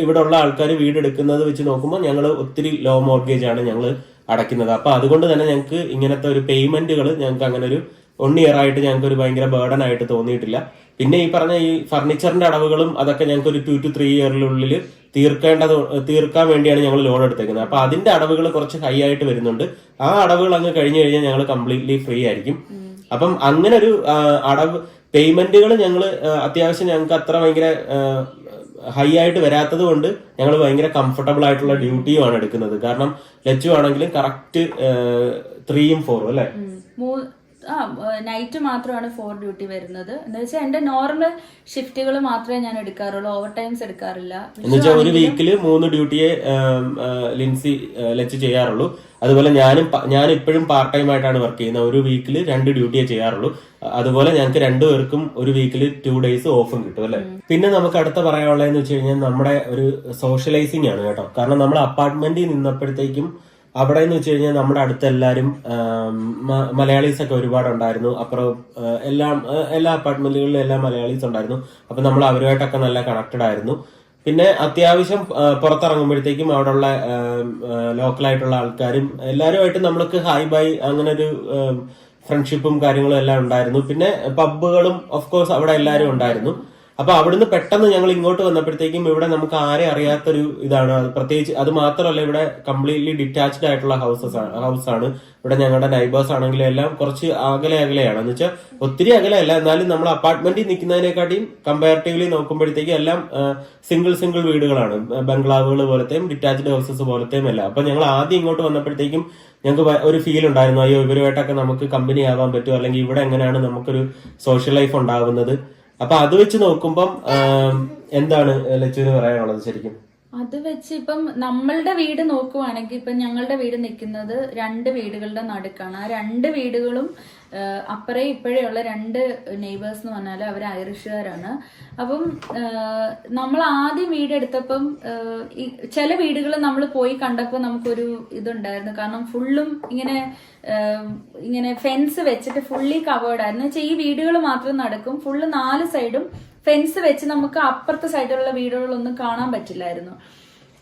ഇവിടെ ഉള്ള ആൾക്കാർ വീടെടുക്കുന്നത് വെച്ച് നോക്കുമ്പോൾ ഞങ്ങൾ ഒത്തിരി ലോ മോർഗേജ് ആണ് ഞങ്ങൾ അടയ്ക്കുന്നത്. അപ്പൊ അതുകൊണ്ട് തന്നെ ഞങ്ങൾക്ക് ഇങ്ങനത്തെ ഒരു പേയ്മെന്റുകൾ ഞങ്ങൾക്ക് അങ്ങനെ ഒരു 1 ഇയർ ആയിട്ട് ഞങ്ങൾക്ക് ഒരു ഭയങ്കര ബേർഡൻ ആയിട്ട് തോന്നിയിട്ടില്ല. പിന്നെ ഈ പറഞ്ഞ ഈ ഫർണിച്ചറിന്റെ അടവുകളും അതൊക്കെ ഞങ്ങൾക്ക് ഒരു 2 to 3 ഇയറിനുള്ളിൽ തീർക്കാൻ വേണ്ടിയാണ് ഞങ്ങൾ ലോൺ എടുത്തേക്കുന്നത്. അപ്പൊ അതിന്റെ അടവുകൾ കുറച്ച് ഹൈ ആയിട്ട് വരുന്നുണ്ട്. ആ അടവുകൾ അങ്ങ് കഴിഞ്ഞു കഴിഞ്ഞാൽ ഞങ്ങൾ കംപ്ലീറ്റ്ലി ഫ്രീ ആയിരിക്കും. അപ്പം അങ്ങനെ ഒരു അടവ് പേയ്മെന്റുകൾ ഞങ്ങൾ അത്യാവശ്യം ഞങ്ങൾക്ക് അത്ര ഭയങ്കര ഹൈ ആയിട്ട് വരാത്തത് കൊണ്ട് ഞങ്ങൾ ഭയങ്കര കംഫർട്ടബിൾ ആയിട്ടുള്ള ഡ്യൂട്ടിയുമാണ് എടുക്കുന്നത്. കാരണം ലച്ചു ആണെങ്കിലും കറക്റ്റ് 3ഉം 4ഉം അല്ലെ, നൈറ്റ് മാത്രമാണ് 4 ഡ്യൂട്ടി വരുന്നത്. എന്ന് വെച്ചാൽ എന്റെ നോർമൽ ഷിഫ്റ്റുകൾ മാത്രമേ ഞാൻ എടുക്കാറുള്ളൂ, ഓവർ ടൈംസ് എടുക്കാറില്ല. എന്ന് വെച്ചാൽ ഒരു വീക്കില് 3 ഡ്യൂട്ടിയെ ലച്ച് ചെയ്യാറുള്ളൂ. അതുപോലെ ഞാൻ ഇപ്പോഴും പാർട്ട് ടൈം ആയിട്ടാണ് വർക്ക് ചെയ്യുന്നത്. ഒരു വീക്കിൽ 2 ഡ്യൂട്ടിയെ ചെയ്യാറുള്ളൂ. അതുപോലെ ഞങ്ങൾക്ക് 2 പേർക്കും ഒരു വീക്കിൽ 2 ഡേയ്സ് ഓഫും കിട്ടും അല്ലെ. പിന്നെ നമുക്ക് അടുത്ത പറയാനുള്ളതെന്ന് വെച്ച് കഴിഞ്ഞാൽ നമ്മുടെ ഒരു സോഷ്യലൈസിങ് ആണ് കേട്ടോ. കാരണം നമ്മൾ അപ്പാർട്ട്മെന്റിൽ നിന്നപ്പോഴത്തേക്കും അവിടെ എന്ന് വെച്ച് കഴിഞ്ഞാൽ നമ്മുടെ അടുത്ത് എല്ലാവരും മലയാളീസ് ഒക്കെ ഒരുപാടുണ്ടായിരുന്നു. അപ്പുറം എല്ലാ അപ്പാർട്ട്മെന്റുകളിലും എല്ലാം മലയാളീസ് ഉണ്ടായിരുന്നു. അപ്പൊ നമ്മൾ അവരുമായിട്ടൊക്കെ നല്ല കണക്റ്റഡ് ആയിരുന്നു. പിന്നെ അത്യാവശ്യം പുറത്തിറങ്ങുമ്പോഴത്തേക്കും അവിടെയുള്ള ലോക്കലായിട്ടുള്ള ആൾക്കാരും എല്ലാവരുമായിട്ട് നമ്മൾക്ക് ഹായ് ബൈ അങ്ങനെ ഒരു ഫ്രണ്ട്ഷിപ്പും കാര്യങ്ങളും എല്ലാം ഉണ്ടായിരുന്നു. പിന്നെ പബ്ബുകളും ഓഫ് കോഴ്സ് അവിടെ എല്ലാവരും ഉണ്ടായിരുന്നു. അപ്പൊ അവിടുന്ന് പെട്ടെന്ന് ഞങ്ങൾ ഇങ്ങോട്ട് വന്നപ്പോഴത്തേക്കും ഇവിടെ നമുക്ക് ആരെ അറിയാത്തൊരു ഇതാണ്. പ്രത്യേകിച്ച് അത് മാത്രമല്ല, ഇവിടെ കംപ്ലീറ്റ്ലി ഡിറ്റാച്ച്ഡ് ആയിട്ടുള്ള ഹൗസാണ്. ഇവിടെ ഞങ്ങളുടെ നൈബേഴ്സ് ആണെങ്കിലും എല്ലാം കുറച്ച് അകലെയാണ്. എന്ന് വെച്ചാൽ ഒത്തിരി അകലെയല്ല, എന്നാലും നമ്മൾ അപ്പാർട്ട്മെന്റിൽ നിൽക്കുന്നതിനെക്കാട്ടിയും കമ്പാരിറ്റീവ്ലി നോക്കുമ്പോഴത്തേക്കും എല്ലാം സിംഗിൾ വീടുകളാണ്. ബംഗ്ലാവുകൾ പോലത്തെയും ഡിറ്റാച്ച്ഡ് ഹൗസസ് പോലത്തെയും എല്ലാം. അപ്പൊ ഞങ്ങൾ ആദ്യം ഇങ്ങോട്ട് വന്നപ്പോഴത്തേക്കും ഞങ്ങൾക്ക് ഒരു ഫീൽ ഉണ്ടായിരുന്നു, അയ്യോ ഇവരുമായിട്ടൊക്കെ നമുക്ക് കമ്പനി ആവാൻ പറ്റുമോ, അല്ലെങ്കിൽ ഇവിടെ എങ്ങനെയാണ് നമുക്കൊരു സോഷ്യൽ ലൈഫ് ഉണ്ടാവുന്നത്. അപ്പൊ അത് വെച്ച് നോക്കുമ്പം എന്താണ് ലച്ചുവിന് പറയാനുള്ളത് ശരിക്കും? അത് വെച്ച് ഇപ്പം നമ്മളുടെ വീട് നോക്കുവാണെങ്കിൽ ഇപ്പം ഞങ്ങളുടെ വീട് നിൽക്കുന്നത് 2 വീടുകളുടെ നടുക്കാണ്. ആ 2 വീടുകളും അപ്പറേ ഇപ്പോഴെയുള്ള 2 നെയ്ബേഴ്സ് എന്ന് പറഞ്ഞാൽ അവർ ഐറിഷുകാരാണ്. അപ്പം നമ്മൾ ആദ്യം വീടെടുത്തപ്പം ചില വീടുകൾ നമ്മൾ പോയി കണ്ടപ്പോൾ നമുക്കൊരു ഇതുണ്ടായിരുന്നു. കാരണം ഫുള്ളും ഇങ്ങനെ ഫെൻസ് വെച്ചിട്ട് ഫുള്ളി കവേർഡ് ആയിരുന്നു. വെച്ചാൽ ഈ വീടുകൾ മാത്രം നടക്കും, ഫുള്ള് 4 സൈഡും ഫെൻസ് വെച്ച് നമുക്ക് അപ്പുറത്തെ സൈഡിലുള്ള വീടുകളൊന്നും കാണാൻ പറ്റില്ലായിരുന്നു.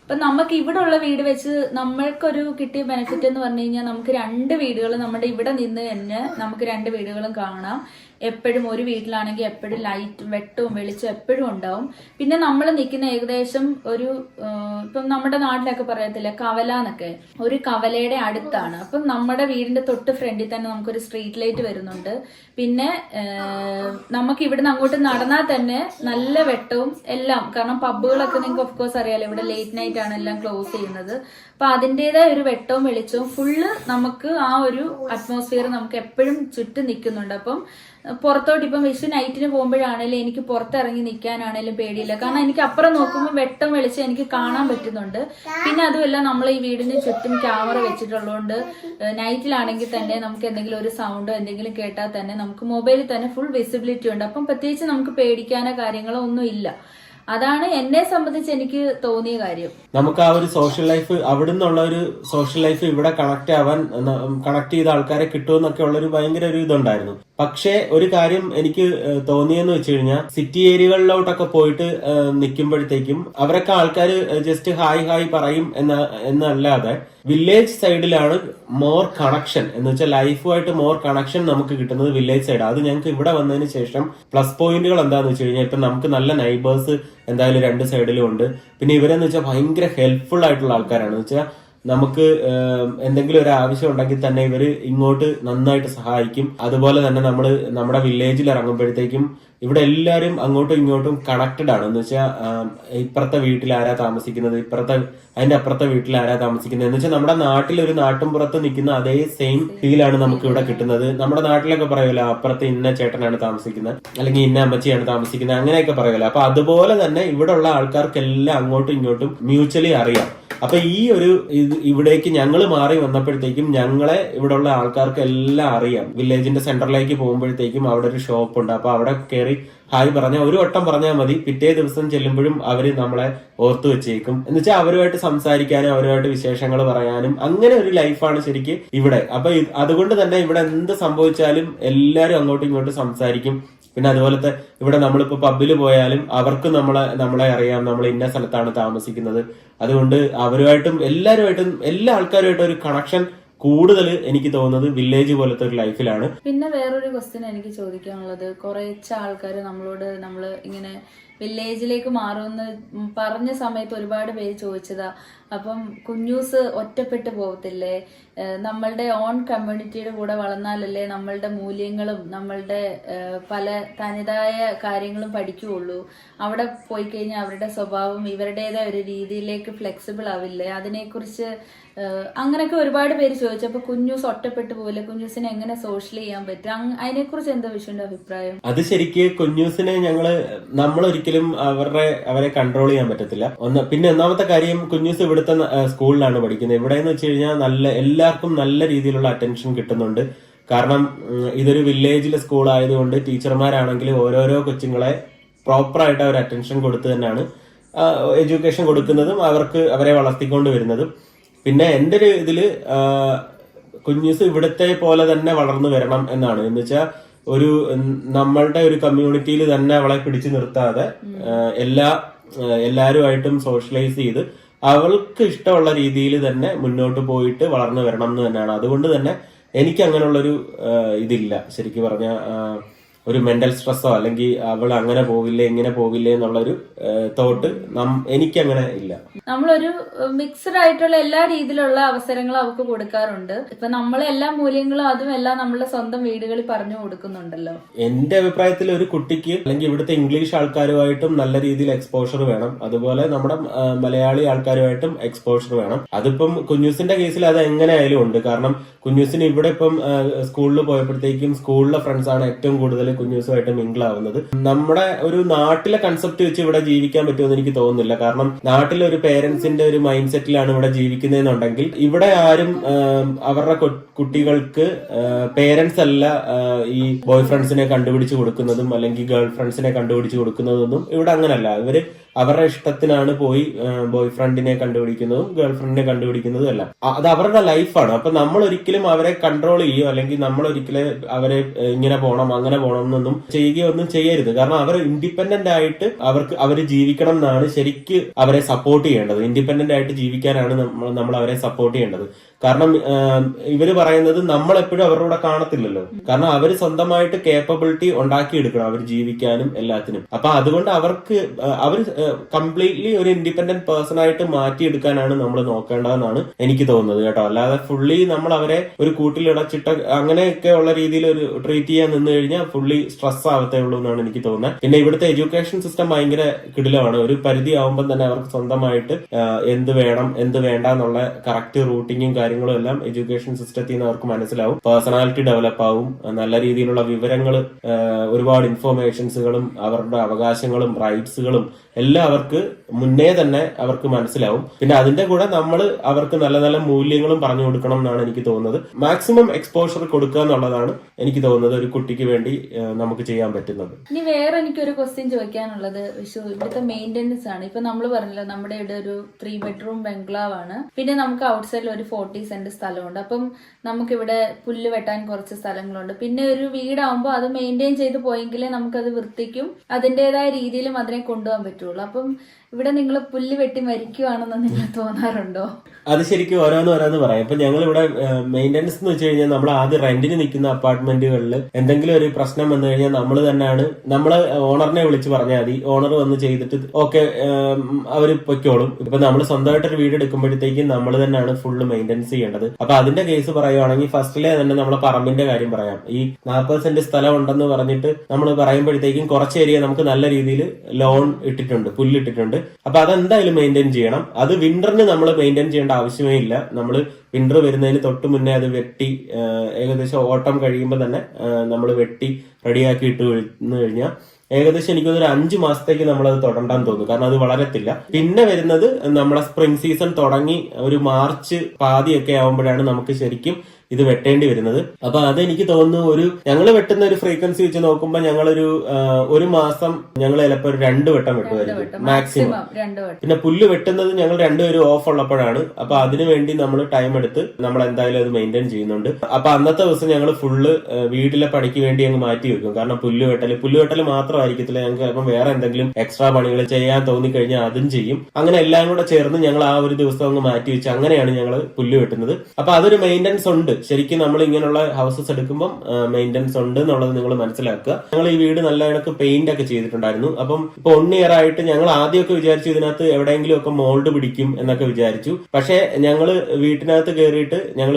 അപ്പൊ നമുക്ക് ഇവിടെ ഉള്ള വീട് വെച്ച് നമ്മൾക്കൊരു കിട്ടിയ ബെനിഫിറ്റ് എന്ന് പറഞ്ഞു കഴിഞ്ഞാൽ നമുക്ക് 2 വീടുകൾ നമ്മുടെ ഇവിടെ നിന്ന് തന്നെ നമുക്ക് 2 വീടുകളും കാണാം. എപ്പോഴും ഒരു വീട്ടിലാണെങ്കിൽ എപ്പോഴും ലൈറ്റ് വെട്ടവും വെളിച്ചവും എപ്പോഴും ഉണ്ടാവും. പിന്നെ നമ്മൾ നിൽക്കുന്ന ഏകദേശം ഒരു ഇപ്പം നമ്മുടെ നാട്ടിലൊക്കെ പറയത്തില്ല കവല എന്നൊക്കെ, ഒരു കവലയുടെ അടുത്താണ്. അപ്പം നമ്മുടെ വീടിന്റെ തൊട്ട് ഫ്രണ്ടിൽ തന്നെ നമുക്കൊരു സ്ട്രീറ്റ് ലൈറ്റ് വരുന്നുണ്ട്. പിന്നെ നമുക്ക് ഇവിടുന്ന് അങ്ങോട്ട് നടന്നാൽ തന്നെ നല്ല വെട്ടവും എല്ലാം. കാരണം പബ്ബുകളൊക്കെ നിങ്ങൾക്ക് ഓഫ് കോഴ്സ് അറിയാലോ, ഇവിടെ ലേറ്റ് നൈറ്റ് ആണ് എല്ലാം ക്ലോസ് ചെയ്യുന്നത്. അപ്പൊ അതിൻ്റെതായ ഒരു വെട്ടവും വെളിച്ചവും ഫുള്ള് നമുക്ക് ആ ഒരു അറ്റ്മോസ്ഫിയർ നമുക്ക് എപ്പോഴും ചുറ്റും നിൽക്കുന്നുണ്ട്. അപ്പം പുറത്തോട്ട് ഇപ്പം വിഷു നൈറ്റിന് പോകുമ്പോഴാണേലും എനിക്ക് പുറത്തിറങ്ങി നിൽക്കാനാണേലും പേടിയില്ല. കാരണം എനിക്ക് അപ്പുറം നോക്കുമ്പോൾ വെട്ടം വെളിച്ചം എനിക്ക് കാണാൻ പറ്റുന്നുണ്ട്. പിന്നെ അതുമല്ല നമ്മൾ ഈ വീടിന് ചുറ്റും ക്യാമറ വെച്ചിട്ടുള്ളതുകൊണ്ട് നൈറ്റിലാണെങ്കിൽ തന്നെ നമുക്ക് എന്തെങ്കിലും ഒരു സൗണ്ടോ എന്തെങ്കിലും കേട്ടാൽ തന്നെ നമുക്ക് മൊബൈലിൽ തന്നെ ഫുൾ വിസിബിലിറ്റി ഉണ്ട്. അപ്പം പ്രത്യേകിച്ച് നമുക്ക് പേടിക്കാനോ കാര്യങ്ങളോ ഒന്നും ഇല്ല. അതാണ് എന്നെ സംബന്ധിച്ച് എനിക്ക് തോന്നിയ കാര്യം. നമുക്ക് ആ ഒരു സോഷ്യൽ ലൈഫ്, അവിടെ നിന്നുള്ള ഒരു സോഷ്യൽ ലൈഫ് ഇവിടെ കണക്ട് ചെയ്ത ആൾക്കാരെ കിട്ടുമെന്നൊക്കെ ഉള്ളൊരു ഭയങ്കര ഒരു ഇതുണ്ടായിരുന്നു. പക്ഷേ ഒരു കാര്യം എനിക്ക് തോന്നിയെന്ന് വെച്ച് കഴിഞ്ഞാൽ സിറ്റി ഏരിയകളിലോട്ടൊക്കെ പോയിട്ട് നിൽക്കുമ്പോഴത്തേക്കും അവരൊക്കെ ആൾക്കാർ ജസ്റ്റ് ഹായ് പറയും എന്നല്ലാതെ വില്ലേജ് സൈഡിലാണ് മോർ കണക്ഷൻ. എന്ന് വെച്ചാൽ ലൈഫുമായിട്ട് മോർ കണക്ഷൻ നമുക്ക് കിട്ടുന്നത് വില്ലേജ് സൈഡ്. അത് ഞങ്ങൾക്ക് ഇവിടെ വന്നതിന് ശേഷം പ്ലസ് പോയിന്റുകൾ എന്താന്ന് വെച്ച് കഴിഞ്ഞാൽ ഇപ്പൊ നമുക്ക് നല്ല നൈബേഴ്സ് എന്തായാലും 2 സൈഡിലും ഉണ്ട്. പിന്നെ ഇവരെന്ന് വെച്ചാൽ ഭയങ്കര ഹെൽപ്ഫുൾ ആയിട്ടുള്ള ആൾക്കാരാണ്. എന്ന് വെച്ചാൽ നമുക്ക് എന്തെങ്കിലും ഒരു ആവശ്യം ഉണ്ടെങ്കിൽ തന്നെ ഇവര് ഇങ്ങോട്ട് നന്നായിട്ട് സഹായിക്കും. അതുപോലെ തന്നെ നമ്മുടെ വില്ലേജിൽ ഇറങ്ങുമ്പോഴത്തേക്കും ഇവിടെ എല്ലാവരും അങ്ങോട്ടും ഇങ്ങോട്ടും കണക്റ്റഡ് ആണ്. എന്ന് വെച്ചാൽ ഇപ്പുറത്തെ വീട്ടിൽ ആരാ താമസിക്കുന്നത്, അതിന്റെ അപ്പുറത്തെ വീട്ടിൽ ആരാ താമസിക്കുന്നത് എന്ന് വെച്ചാൽ നമ്മുടെ നാട്ടിൽ ഒരു നാട്ടിൻപുറത്ത് നിൽക്കുന്ന അതേ സെയിം ഫീലാണ് നമുക്ക് ഇവിടെ കിട്ടുന്നത്. നമ്മുടെ നാട്ടിലൊക്കെ പറയുമല്ലോ അപ്പുറത്ത് ഇന്ന ചേട്ടനാണ് താമസിക്കുന്നത്, അല്ലെങ്കിൽ ഇന്ന അമ്മച്ചിയാണ് താമസിക്കുന്നത്, അങ്ങനെയൊക്കെ പറയുമല്ലോ. അപ്പൊ അതുപോലെ തന്നെ ഇവിടെ ഉള്ള ആൾക്കാർക്കെല്ലാം അങ്ങോട്ടും ഇങ്ങോട്ടും മ്യൂച്വലി അറിയാം. അപ്പൊ ഈ ഒരു ഇവിടേക്ക് ഞങ്ങൾ മാറി വന്നപ്പോഴത്തേക്കും ഞങ്ങളെ ഇവിടെ ഉള്ള ആൾക്കാർക്ക് എല്ലാം അറിയാം. വില്ലേജിന്റെ സെന്ററിലേക്ക് പോകുമ്പോഴത്തേക്കും അവിടെ ഒരു ഷോപ്പ് ഉണ്ട്. അപ്പൊ അവിടെ കയറി ഹായ് പറഞ്ഞാൽ ഒരു വട്ടം പറഞ്ഞാൽ മതി, പിറ്റേ ദിവസം ചെല്ലുമ്പോഴും അവര് നമ്മളെ ഓർത്തു വെച്ചേക്കും. എന്ന് വെച്ചാൽ അവരുമായിട്ട് സംസാരിക്കാനും അവരുമായിട്ട് വിശേഷങ്ങൾ പറയാനും അങ്ങനെ ഒരു ലൈഫാണ് ശരിക്ക് ഇവിടെ. അപ്പൊ അതുകൊണ്ട് തന്നെ ഇവിടെ എന്ത് സംഭവിച്ചാലും എല്ലാരും അങ്ങോട്ടും ഇങ്ങോട്ടും സംസാരിക്കും. പിന്നെ അതുപോലത്തെ ഇവിടെ നമ്മളിപ്പോ പബ്ബിൽ പോയാലും അവർക്ക് നമ്മളെ അറിയാം, നമ്മൾ ഇന്ന സ്ഥലത്താണ് താമസിക്കുന്നത്. അതുകൊണ്ട് അവരുമായിട്ടും എല്ലാവരുമായിട്ടും എല്ലാ ആൾക്കാരുമായിട്ടും ഒരു കണക്ഷൻ കൂടുതൽ എനിക്ക് തോന്നുന്നത് വില്ലേജ് പോലത്തെ ഒരു ലൈഫിലാണ്. പിന്നെ വേറൊരു ക്വസ്റ്റ്യൻ എനിക്ക് ചോദിക്കാനുള്ളത്, കുറേച്ച ആൾക്കാർ നമ്മൾ ഇങ്ങനെ വില്ലേജിലേക്ക് മാറുമെന്ന് പറഞ്ഞ സമയത്ത് ഒരുപാട് പേര് ചോദിച്ചതാ, അപ്പം കുഞ്ഞൂസ് ഒറ്റപ്പെട്ടു പോകത്തില്ലേ, നമ്മളുടെ ഓൺ കമ്മ്യൂണിറ്റിയുടെ കൂടെ വളർന്നാലല്ലേ നമ്മളുടെ മൂല്യങ്ങളും നമ്മളുടെ പല തനതായ കാര്യങ്ങളും പഠിക്കുകയുള്ളൂ, അവിടെ പോയി കഴിഞ്ഞാൽ അവരുടെ സ്വഭാവം ഇവരുടേതായ ഒരു രീതിയിലേക്ക് ഫ്ലെക്സിബിൾ ആവില്ലേ, അതിനെക്കുറിച്ച് അങ്ങനെയൊക്കെ ഒരുപാട് പേര് ചോദിച്ചു. അപ്പൊ കുഞ്ഞൂസ് ഒറ്റപ്പെട്ടു പോകില്ല, കുഞ്ഞൂസിനെ എങ്ങനെ സോഷ്യൽ ചെയ്യാൻ പറ്റും, അതിനെക്കുറിച്ച് എന്താ വിഷുവിന്റെ അഭിപ്രായം? അത് ശരിക്ക് കുഞ്ഞൂസിനെ നമ്മളൊരിക്കലും അവരെ കൺട്രോൾ ചെയ്യാൻ പറ്റത്തില്ല. പിന്നെ ഒന്നാമത്തെ കാര്യം, കുഞ്ഞൂസ് ഇവിടുത്തെ സ്കൂളിലാണ് പഠിക്കുന്നത്. ഇവിടെ എന്ന് വെച്ച് കഴിഞ്ഞാൽ എല്ലാവർക്കും നല്ല രീതിയിലുള്ള അറ്റൻഷൻ കിട്ടുന്നുണ്ട്. കാരണം ഇതൊരു വില്ലേജിലെ സ്കൂൾ ആയതുകൊണ്ട് ടീച്ചർമാരാണെങ്കിൽ ഓരോരോ കൊച്ചുങ്ങളെ പ്രോപ്പറായിട്ട് അവർ അറ്റൻഷൻ കൊടുത്ത് തന്നെയാണ് എഡ്യൂക്കേഷൻ കൊടുക്കുന്നതും അവരെ വളർത്തിക്കൊണ്ട് വരുന്നതും. പിന്നെ എന്റെ ഒരു ഇതില് കുഞ്ഞൂസ് ഇവിടത്തെ പോലെ തന്നെ വളർന്നു വരണം എന്നാണ്. എന്ന് വെച്ചാൽ നമ്മളുടെ ഒരു കമ്മ്യൂണിറ്റിയിൽ തന്നെ അവളെ പിടിച്ചു നിർത്താതെ എല്ലാരുമായിട്ടും സോഷ്യലൈസ് ചെയ്ത് അവൾക്ക് ഇഷ്ടമുള്ള രീതിയിൽ തന്നെ മുന്നോട്ട് പോയിട്ട് വളർന്നു വരണം എന്ന് തന്നെയാണ്. അതുകൊണ്ട് തന്നെ എനിക്ക് അങ്ങനെയുള്ളൊരു ഇതില്ല. ശരിക്കും പറഞ്ഞ ഒരു മെന്റൽ സ്ട്രെസ്സോ അല്ലെങ്കിൽ അവൾ അങ്ങനെ പോവില്ലേ ഇങ്ങനെ പോവില്ലേ എന്നുള്ളൊരു തോട്ട് എനിക്കങ്ങനെ ഇല്ല. നമ്മളൊരു മിക്സ്ഡ് ആയിട്ടുള്ള എല്ലാ രീതിയിലുള്ള അവസരങ്ങളും അവർക്ക് കൊടുക്കാറുണ്ട്. ഇപ്പൊ നമ്മളെ എല്ലാ മൂല്യങ്ങളും അതും എല്ലാം നമ്മളുടെ സ്വന്തം വീടുകളിൽ പറഞ്ഞു കൊടുക്കുന്നുണ്ടല്ലോ. എന്റെ അഭിപ്രായത്തിൽ ഒരു കുട്ടിക്ക് അല്ലെങ്കിൽ ഇവിടുത്തെ ഇംഗ്ലീഷ് ആൾക്കാരുമായിട്ടും നല്ല രീതിയിൽ എക്സ്പോഷർ വേണം. അതുപോലെ നമ്മുടെ മലയാളി ആൾക്കാരുമായിട്ടും എക്സ്പോഷർ വേണം. അതിപ്പം കുഞ്ഞൂസിന്റെ കേസിൽ അത് എങ്ങനെയായാലും ഉണ്ട്. കാരണം കുഞ്ഞൂസിന് ഇവിടെ ഇപ്പം സ്കൂളിൽ പോയപ്പോഴത്തേക്കും സ്കൂളിലെ ഫ്രണ്ട്സ് ആണ് ഏറ്റവും കൂടുതൽ കുഞ്ഞൂസുമായിട്ട് മിങ്കിൾ ആവുന്നത്. നമ്മുടെ ഒരു നാട്ടിലെ കൺസെപ്റ്റ് വെച്ച് ഇവിടെ ജീവിക്കാൻ പറ്റുമെന്ന് എനിക്ക് തോന്നുന്നില്ല. കാരണം നാട്ടിലെ ഒരു പേരൻസിന്റെ ഒരു മൈൻഡ് സെറ്റിലാണ് ഇവിടെ ജീവിക്കുന്നതെന്നുണ്ടെങ്കിൽ ഇവിടെ ആരും അവരുടെ കുട്ടികൾക്ക് പേരൻസ് അല്ല ഈ ബോയ് ഫ്രണ്ട്സിനെ കണ്ടുപിടിച്ച് കൊടുക്കുന്നതും അല്ലെങ്കിൽ ഗേൾ ഫ്രണ്ട്സിനെ കണ്ടുപിടിച്ച് കൊടുക്കുന്നതൊന്നും ഇവിടെ അങ്ങനല്ല. ഇവര് അവരുടെ ഇഷ്ടത്തിനാണ് പോയി ബോയ് ഫ്രണ്ടിനെ കണ്ടുപിടിക്കുന്നതും ഗേൾ ഫ്രണ്ടിനെ കണ്ടുപിടിക്കുന്നതും അല്ല. അത് അവരുടെ ലൈഫാണ്. അപ്പൊ നമ്മൾ ഒരിക്കലും അവരെ കൺട്രോൾ ചെയ്യുകയോ അല്ലെങ്കിൽ നമ്മൾ ഒരിക്കലും അവരെ ഇങ്ങനെ പോകണം അങ്ങനെ പോകണം എന്നൊന്നും ചെയ്യുകയോ ഒന്നും ചെയ്യരുത്. കാരണം അവർ ഇൻഡിപെൻഡന്റ് ആയിട്ട് അവര് ജീവിക്കണം എന്നാണ് ശരിക്ക് അവരെ സപ്പോർട്ട് ചെയ്യേണ്ടത്. ഇൻഡിപെൻഡന്റ് ആയിട്ട് ജീവിക്കാനാണ് നമ്മൾ അവരെ സപ്പോർട്ട് ചെയ്യേണ്ടത്. കാരണം ഇവര് പറയുന്നത് നമ്മളെപ്പോഴും അവരുടെ കൂടെ കാണത്തില്ലല്ലോ. കാരണം അവര് സ്വന്തമായിട്ട് കേപ്പബിലിറ്റി ഉണ്ടാക്കിയെടുക്കണം അവർ ജീവിക്കാനും എല്ലാത്തിനും. അപ്പൊ അതുകൊണ്ട് അവർ കംപ്ലീറ്റ്ലി ഒരു ഇൻഡിപെൻഡന്റ് പേഴ്സൺ ആയിട്ട് മാറ്റിയെടുക്കാനാണ് നമ്മൾ നോക്കേണ്ടതെന്നാണ് എനിക്ക് തോന്നുന്നത് കേട്ടോ. അല്ലാതെ ഫുള്ളി നമ്മൾ അവരെ ഒരു കൂട്ടിലിടച്ചിട്ട അങ്ങനെയൊക്കെ ഉള്ള രീതിയിൽ ഒരു ട്രീറ്റ് ചെയ്യാൻ നിന്ന് കഴിഞ്ഞാൽ ഫുള്ളി സ്ട്രെസ് ആവത്തേ ഉള്ളൂ എന്നാണ് എനിക്ക് തോന്നുന്നത്. പിന്നെ ഇവിടുത്തെ എഡ്യൂക്കേഷൻ സിസ്റ്റം ഭയങ്കര കിടിലമാണ്. ഒരു പരിധി ആവുമ്പോൾ തന്നെ അവർക്ക് സ്വന്തമായിട്ട് എന്ത് വേണം എന്ത് വേണ്ട എന്നുള്ള കറക്റ്റ് റൂട്ടിങ്ങും കാര്യങ്ങളും എല്ലാം എഡ്യൂക്കേഷൻ സിസ്റ്റത്തിൽ നിന്ന് അവർക്ക് മനസ്സിലാവും. പേഴ്സണാലിറ്റി ഡെവലപ്പ് ആവും. നല്ല രീതിയിലുള്ള വിവരങ്ങൾ, ഒരുപാട് ഇൻഫോർമേഷൻസുകളും അവരുടെ അവകാശങ്ങളും റൈറ്റ്സുകളും എല്ലാം അവർക്ക് മുന്നേ തന്നെ അവർക്ക് മനസ്സിലാവും. പിന്നെ അതിന്റെ കൂടെ നമ്മൾ അവർക്ക് നല്ല നല്ല മൂല്യങ്ങളും പറഞ്ഞു കൊടുക്കണം എന്നാണ് എനിക്ക് തോന്നുന്നത്. മാക്സിമം എക്സ്പോഷർ കൊടുക്കുക എന്നുള്ളതാണ് എനിക്ക് തോന്നുന്നത് ഒരു കുട്ടിക്ക് വേണ്ടി നമുക്ക് ചെയ്യാൻ പറ്റുന്നത്. ഇനി വേറെ എനിക്കൊരു ക്വസ്റ്റ്യൻ ചോദിക്കാനുള്ളത്, ഇവിടുത്തെ മെയിൻ്റെനൻസ് ആണ്. ഇപ്പൊ നമ്മൾ പറഞ്ഞല്ലോ നമ്മുടെ ഇവിടെ ഒരു 3 ബെഡ്റൂം ബംഗ്ലാവ് ആണ്. പിന്നെ നമുക്ക് ഔട്ട്സൈഡിൽ ഒരു 40 സെന്റ് സ്ഥലമുണ്ട്. അപ്പം നമുക്കിവിടെ പുല്ല് വെട്ടാൻ കുറച്ച് സ്ഥലങ്ങളുണ്ട്. പിന്നെ ഒരു വീടാവുമ്പോൾ അത് മെയിൻറ്റെയിൻ ചെയ്ത് പോയെങ്കിലേ നമുക്കത് വൃത്തിക്കും അതിൻ്റെതായ രീതിയിലും അതിനെ കൊണ്ടുപോകാൻ പറ്റുള്ളൂ. അപ്പം ഇവിടെ നിങ്ങൾ പുല്ല് വെട്ടി മരിക്കുവാണെന്ന് നിങ്ങൾ തോന്നാറുണ്ടോ? അത് ശരിക്കും ഓരോന്ന് പറയാം. ഇപ്പൊ ഞങ്ങൾ ഇവിടെ മെയിന്റനൻസ് എന്ന് വെച്ച് കഴിഞ്ഞാൽ നമ്മൾ ആദ്യം റെന്റിന് നിൽക്കുന്ന അപ്പാർട്ട്മെന്റുകളിൽ എന്തെങ്കിലും ഒരു പ്രശ്നം വന്നു കഴിഞ്ഞാൽ നമ്മൾ തന്നെയാണ് നമ്മള് ഓണറിനെ വിളിച്ച് പറഞ്ഞാൽ മതി. ഓണർ വന്ന് ചെയ്തിട്ട് ഓക്കെ അവര് പൊയ്ക്കോളും. ഇപ്പൊ നമ്മൾ സ്വന്തമായിട്ടൊരു വീട് എടുക്കുമ്പോഴത്തേക്കും നമ്മൾ തന്നെയാണ് ഫുള്ള് മെയിന്റനൻസ് ചെയ്യേണ്ടത്. അപ്പൊ അതിന്റെ കേസ് പറയുവാണെങ്കിൽ ഫസ്റ്റിലെ തന്നെ നമ്മളെ പറമ്പിന്റെ കാര്യം പറയാം. ഈ 40 സെന്റ് സ്ഥലം ഉണ്ടെന്ന് പറഞ്ഞിട്ട് നമ്മൾ പറയുമ്പോഴത്തേക്കും കുറച്ച് ഏരിയ നമുക്ക് നല്ല രീതിയിൽ ലോൺ ഇട്ടിട്ടുണ്ട്, പുല്ലിട്ടിട്ടുണ്ട്. അപ്പൊ അതെന്തായാലും മെയിൻറ്റെയിൻ ചെയ്യണം. അത് വിന്ററിന് നമ്മൾ മെയിൻറ്റെയിൻ ചെയ്യേണ്ട ആവശ്യമേ ഇല്ല. നമ്മൾ വിന്റർ വരുന്നതിന് തൊട്ട് മുന്നേ അത് വെട്ടി ഏകദേശം ഓട്ടം കഴിയുമ്പോൾ തന്നെ നമ്മൾ വെട്ടി റെഡിയാക്കി ഇട്ട് കഴിഞ്ഞാൽ ഏകദേശം എനിക്കൊരു 5 മാസത്തേക്ക് നമ്മളത് തൊടണ്ടാന്ന് തോന്നുന്നു. കാരണം അത് വളരത്തില്ല. പിന്നെ വരുന്നത് നമ്മുടെ സ്പ്രിംഗ് സീസൺ തുടങ്ങി ഒരു മാർച്ച് പാതിയൊക്കെ ആവുമ്പോഴാണ് നമുക്ക് ശരിക്കും ഇത് വെട്ടേണ്ടി വരുന്നത്. അപ്പൊ അതെനിക്ക് തോന്നുന്നു ഞങ്ങൾ വെട്ടുന്ന ഒരു ഫ്രീക്വൻസി വെച്ച് നോക്കുമ്പോൾ ഞങ്ങളൊരു 1 മാസം ഞങ്ങൾ ചിലപ്പോൾ 2 വട്ടം വെട്ടുമായിരിക്കും മാക്സിമം. പിന്നെ പുല്ല് വെട്ടുന്നത് ഞങ്ങൾ 2 പേരും ഓഫ് ഉള്ളപ്പോഴാണ്. അപ്പൊ അതിനു വേണ്ടി നമ്മൾ ടൈം എടുത്ത് നമ്മൾ എന്തായാലും അത് മെയിൻറ്റെയിൻ ചെയ്യുന്നുണ്ട്. അപ്പൊ അന്നത്തെ ദിവസം ഞങ്ങൾ ഫുള്ള് വീട്ടിലെ പണിക്ക് വേണ്ടി അങ്ങ് മാറ്റി വെക്കും. കാരണം പുല്ല് വെട്ടൽ മാത്രമായിരിക്കത്തില്ല, ഞങ്ങൾക്ക് ചിലപ്പോൾ വേറെ എന്തെങ്കിലും എക്സ്ട്രാ പണികൾ ചെയ്യാൻ തോന്നിക്കഴിഞ്ഞാൽ അതും ചെയ്യും. അങ്ങനെ എല്ലാം കൂടെ ചേർന്ന് ഞങ്ങൾ ആ ഒരു ദിവസം അങ്ങ് മാറ്റി വെച്ച് അങ്ങനെയാണ് ഞങ്ങൾ പുല്ല് വെട്ടുന്നത്. അപ്പൊ അതൊരു മെയിൻ്റെനൻസ് ഉണ്ട്. ശരിക്കും നമ്മൾ ഇങ്ങനെയുള്ള ഹൗസസ് എടുക്കുമ്പോൾ മെയിൻ്റെനൻസ് ഉണ്ട് എന്നുള്ളത് നിങ്ങൾ മനസ്സിലാക്കുക. ഞങ്ങൾ ഈ വീട് നല്ല കണക്ക് പെയിന്റ് ഒക്കെ ചെയ്തിട്ടുണ്ടായിരുന്നു. അപ്പം ഇപ്പൊ 1 ഇയർ ആയിട്ട് ഞങ്ങൾ ആദ്യമൊക്കെ വിചാരിച്ചു ഇതിനകത്ത് എവിടെയെങ്കിലും ഒക്കെ മോൾഡ് പിടിക്കും എന്നൊക്കെ വിചാരിച്ചു. പക്ഷെ ഞങ്ങൾ വീട്ടിനകത്ത് കയറിയിട്ട് ഞങ്ങൾ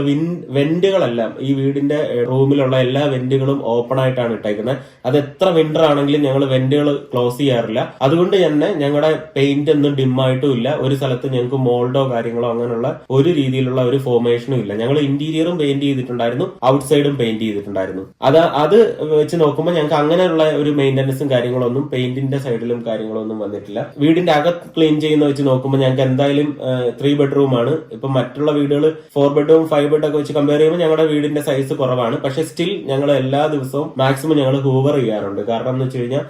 വെന്റുകളെല്ലാം ഈ വീടിന്റെ റൂമിലുള്ള എല്ലാ വെന്റുകളും ഓപ്പൺ ആയിട്ടാണ് ഇട്ടേക്കുന്നത്. അത് എത്ര വിന്റർ ആണെങ്കിലും ഞങ്ങൾ വെന്റുകൾ ക്ലോസ് ചെയ്യാറില്ല. അതുകൊണ്ട് തന്നെ ഞങ്ങളുടെ പെയിന്റ് ഒന്നും ഡിമ്മായിട്ടും ഇല്ല. ഒരു സ്ഥലത്ത് ഞങ്ങൾക്ക് മോൾഡോ കാര്യങ്ങളോ അങ്ങനെയുള്ള ഒരു രീതിയിലുള്ള ഒരു ഫോർമേഷനും ഇല്ല. ഞങ്ങൾ ഇന്റീരിയറും പെയിന്റ് ചെയ്തിട്ടുണ്ടായിരുന്നു, ഔട്ട് സൈഡും പെയിന്റ് ചെയ്തിട്ടുണ്ടായിരുന്നു. അത് വെച്ച് നോക്കുമ്പോൾ ഞങ്ങൾക്ക് അങ്ങനെയുള്ള ഒരു മെയിന്റനൻസും കാര്യങ്ങളൊന്നും പെയിന്റിന്റെ സൈഡിലും കാര്യങ്ങളൊന്നും വന്നിട്ടില്ല. വീടിന്റെ അകത്ത് ക്ലീൻ ചെയ്യുന്ന വെച്ച് നോക്കുമ്പോൾ ഞങ്ങൾക്ക് എന്തായാലും 3 ബെഡ്റൂം ആണ്. ഇപ്പൊ മറ്റുള്ള വീടുകൾ 4 ബെഡും 5 ബെഡ് ഒക്കെ വെച്ച് കമ്പയർ ചെയ്യുമ്പോൾ ഞങ്ങളുടെ വീടിന്റെ സൈസ് കുറവാണ്. പക്ഷെ സ്റ്റിൽ ഞങ്ങൾ എല്ലാ ദിവസവും മാക്സിമം ഞങ്ങൾ ഹൂവർ ചെയ്യാറുണ്ട്. കാരണം എന്ന് വെച്ച് കഴിഞ്ഞാൽ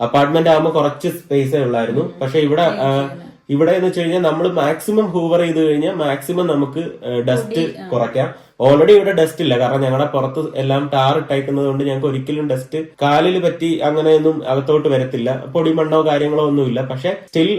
അപ്പാർട്ട്മെന്റ് ആകുമ്പോൾ കുറച്ച് സ്പേസേ ഉള്ളായിരുന്നു. പക്ഷെ ഇവിടെ എന്ന് വെച്ച് കഴിഞ്ഞാൽ നമ്മൾ മാക്സിമം ഹൂവർ ചെയ്ത് കഴിഞ്ഞാൽ മാക്സിമം നമുക്ക് ഡസ്റ്റ് കുറയ്ക്കാം. ഓൾറെഡി ഇവിടെ ഡസ്റ്റ് ഇല്ല, കാരണം ഞങ്ങളുടെ പുറത്ത് എല്ലാം ടാർ ഇട്ടേക്കുന്നത് കൊണ്ട് ഞങ്ങൾക്ക് ഒരിക്കലും ഡസ്റ്റ് കാലിൽ പറ്റി അങ്ങനെയൊന്നും അകത്തോട്ട് വരത്തില്ല. പൊടിമണ്ണോ കാര്യങ്ങളോ ഒന്നുമില്ല. പക്ഷെ സ്റ്റിൽ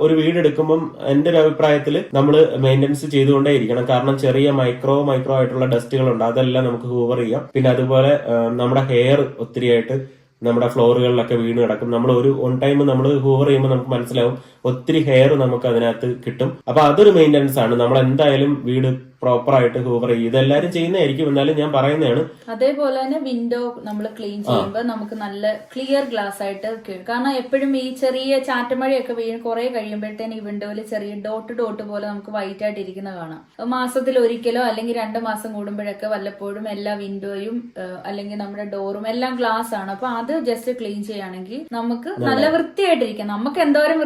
ഒരു വീട് എടുക്കുമ്പം എന്റെ ഒരു അഭിപ്രായത്തിൽ നമ്മൾ മെയിൻ്റെനൻസ് ചെയ്തുകൊണ്ടേ ഇരിക്കണം. കാരണം ചെറിയ മൈക്രോ ആയിട്ടുള്ള ഡസ്റ്റുകൾ ഉണ്ട്, അതെല്ലാം നമുക്ക് ഹൂവർ ചെയ്യാം. പിന്നെ അതുപോലെ നമ്മുടെ ഹെയർ ഒത്തിരിയായിട്ട് നമ്മുടെ ഫ്ലോറുകളിലൊക്കെ വീണ് കിടക്കും. നമ്മൾ ഒരു ടൈം നമ്മൾ ഹൂവർ ചെയ്യുമ്പോൾ നമുക്ക് മനസ്സിലാവും ഒത്തിരി ഹെയർ നമുക്ക് അതിനകത്ത് കിട്ടും. അപ്പൊ അതൊരു മെയിൻ്റെനൻസ് ആണ്. നമ്മൾ എന്തായാലും വീട് പ്രോപ്പർ ആയിട്ട് ഹൂവർ ചെയ്യും. ഇതെല്ലാരും ചെയ്യുന്നതായിരിക്കും, എന്നാലും ഞാൻ പറയുന്നതാണ്. അതേപോലെ തന്നെ വിൻഡോ നമ്മൾ ക്ലീൻ ചെയ്യുമ്പോൾ നമുക്ക് നല്ല ക്ലിയർ ഗ്ലാസ് ആയിട്ട് കാരണം എപ്പോഴും ഈ ചെറിയ ചാറ്റമഴയൊക്കെ വീണ് കുറെ കഴിയുമ്പോഴത്തേന് ഈ വിൻഡോയിൽ ചെറിയ ഡോട്ട് പോലെ നമുക്ക് വൈറ്റ് ആയിട്ട് ഇരിക്കുന്ന കാണാം. മാസത്തിൽ ഒരിക്കലോ അല്ലെങ്കിൽ 2 മാസം കൂടുമ്പോഴൊക്കെ വല്ലപ്പോഴും എല്ലാ വിൻഡോയും അല്ലെങ്കിൽ നമ്മുടെ ഡോറും എല്ലാം ഗ്ലാസ് ആണ്. അപ്പൊ അത് ജസ്റ്റ് ക്ലീൻ ചെയ്യുകയാണെങ്കിൽ നമുക്ക് നല്ല വൃത്തിയായിട്ടിരിക്കാം. നമുക്ക് എന്തോരം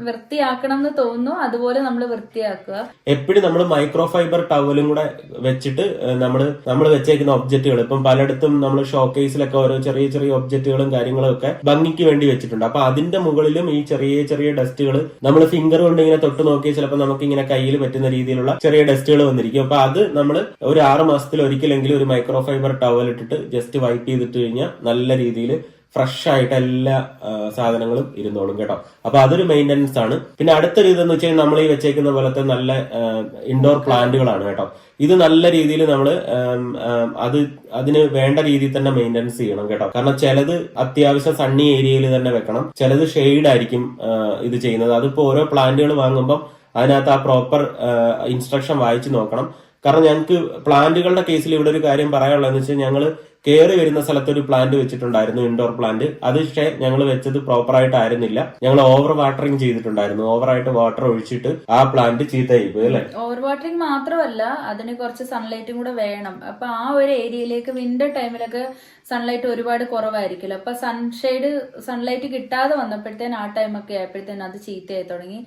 വൃത്തിയാക്കണം എന്ന് തോന്നുന്നു അതുപോലെ നമ്മൾ വൃത്തിയാക്കുക. എപ്പോഴും നമ്മൾ മൈക്രോ ഫൈബർ ടവലും കൂടെ വെച്ചിട്ട് നമ്മൾ വെച്ചേക്കുന്ന ഒബ്ജക്റ്റുകൾ ഇപ്പം പലയിടത്തും നമ്മൾ ഷോക്കേസിലൊക്കെ ഓരോ ചെറിയ ചെറിയ ഒബ്ജക്റ്റുകളും കാര്യങ്ങളും ഒക്കെ ഭംഗിക്ക് വേണ്ടി വെച്ചിട്ടുണ്ട്. അപ്പൊ അതിന്റെ മുകളിലും ഈ ചെറിയ ചെറിയ ഡസ്റ്റുകൾ നമ്മൾ ഫിംഗർ കൊണ്ട് ഇങ്ങനെ തൊട്ട് നോക്കിയാൽ ചിലപ്പോൾ നമുക്ക് ഇങ്ങനെ കയ്യിൽ പറ്റുന്ന രീതിയിലുള്ള ചെറിയ ഡസ്റ്റുകൾ വന്നിരിക്കും. അപ്പൊ അത് നമ്മൾ ഒരു 6 മാസത്തിൽ ഒരിക്കലെങ്കിലും ഒരു മൈക്രോ ഫൈബർ ടവൽ ഇട്ടിട്ട് ജസ്റ്റ് വൈപ്പ് ചെയ്തിട്ട് കഴിഞ്ഞാൽ നല്ല രീതിയിൽ ഫ്രഷ് ആയിട്ട് എല്ലാ സാധനങ്ങളും ഇരുന്നോളും കേട്ടോ. അപ്പൊ അതൊരു മെയിൻ്റെനൻസ് ആണ്. പിന്നെ അടുത്തൊരു ഇതെന്ന് വെച്ച് കഴിഞ്ഞാൽ നമ്മൾ ഈ വെച്ചേക്കുന്ന പോലത്തെ നല്ല ഇൻഡോർ പ്ലാന്റുകളാണ് കേട്ടോ. ഇത് നല്ല രീതിയിൽ നമ്മൾ അതിന് വേണ്ട രീതിയിൽ തന്നെ മെയിൻ്റെനൻസ് ചെയ്യണം കേട്ടോ. കാരണം ചിലത് അത്യാവശ്യം സണ്ണി ഏരിയയിൽ തന്നെ വെക്കണം, ചിലത് ഷെയ്ഡ് ആയിരിക്കും ഇത് ചെയ്യുന്നത്. അതിപ്പോ ഓരോ പ്ലാന്റുകൾ വാങ്ങുമ്പോൾ അതിനകത്ത് ആ പ്രോപ്പർ ഇൻസ്ട്രക്ഷൻ വായിച്ചു നോക്കണം. കാരണം ഞങ്ങൾക്ക് പ്ലാന്റുകളുടെ കേസിൽ ഇവിടെ ഒരു കാര്യം പറയാനുള്ളതെന്ന് വെച്ചാൽ ഞങ്ങൾ കയറി വരുന്ന സ്ഥലത്ത് ഒരു പ്ലാന്റ് വെച്ചിട്ടുണ്ടായിരുന്നു, ഇൻഡോർ പ്ലാന്റ്. അത് പക്ഷേ ഞങ്ങൾ വെച്ചത് പ്രോപ്പറായിട്ട് ആയിരുന്നില്ല. ഞങ്ങൾ ഓവർ വാട്ടറിങ് ചെയ്തിട്ടുണ്ടായിരുന്നു. ഓവറായിട്ട് വാട്ടർ ഒഴിച്ചിട്ട് ആ പ്ലാന്റ് ചീത്തയായി പോയി അല്ലേ. ഓവർ വാട്ടറിങ് മാത്രമല്ല, അതിന് കുറച്ച് സൺലൈറ്റും കൂടെ വേണം. അപ്പൊ ആ ഒരു ഏരിയയിലേക്ക് വിന്റർ ടൈമിലൊക്കെ സൺലൈറ്റ് ഒരുപാട് കുറവായിരിക്കുമല്ലോ. അപ്പൊ സൺലൈറ്റ് കിട്ടാതെ വന്നപ്പോഴത്തേന് ആ ടൈമൊക്കെ ആയപ്പോഴത്തേന് അത് ചീത്തയായി തുടങ്ങി.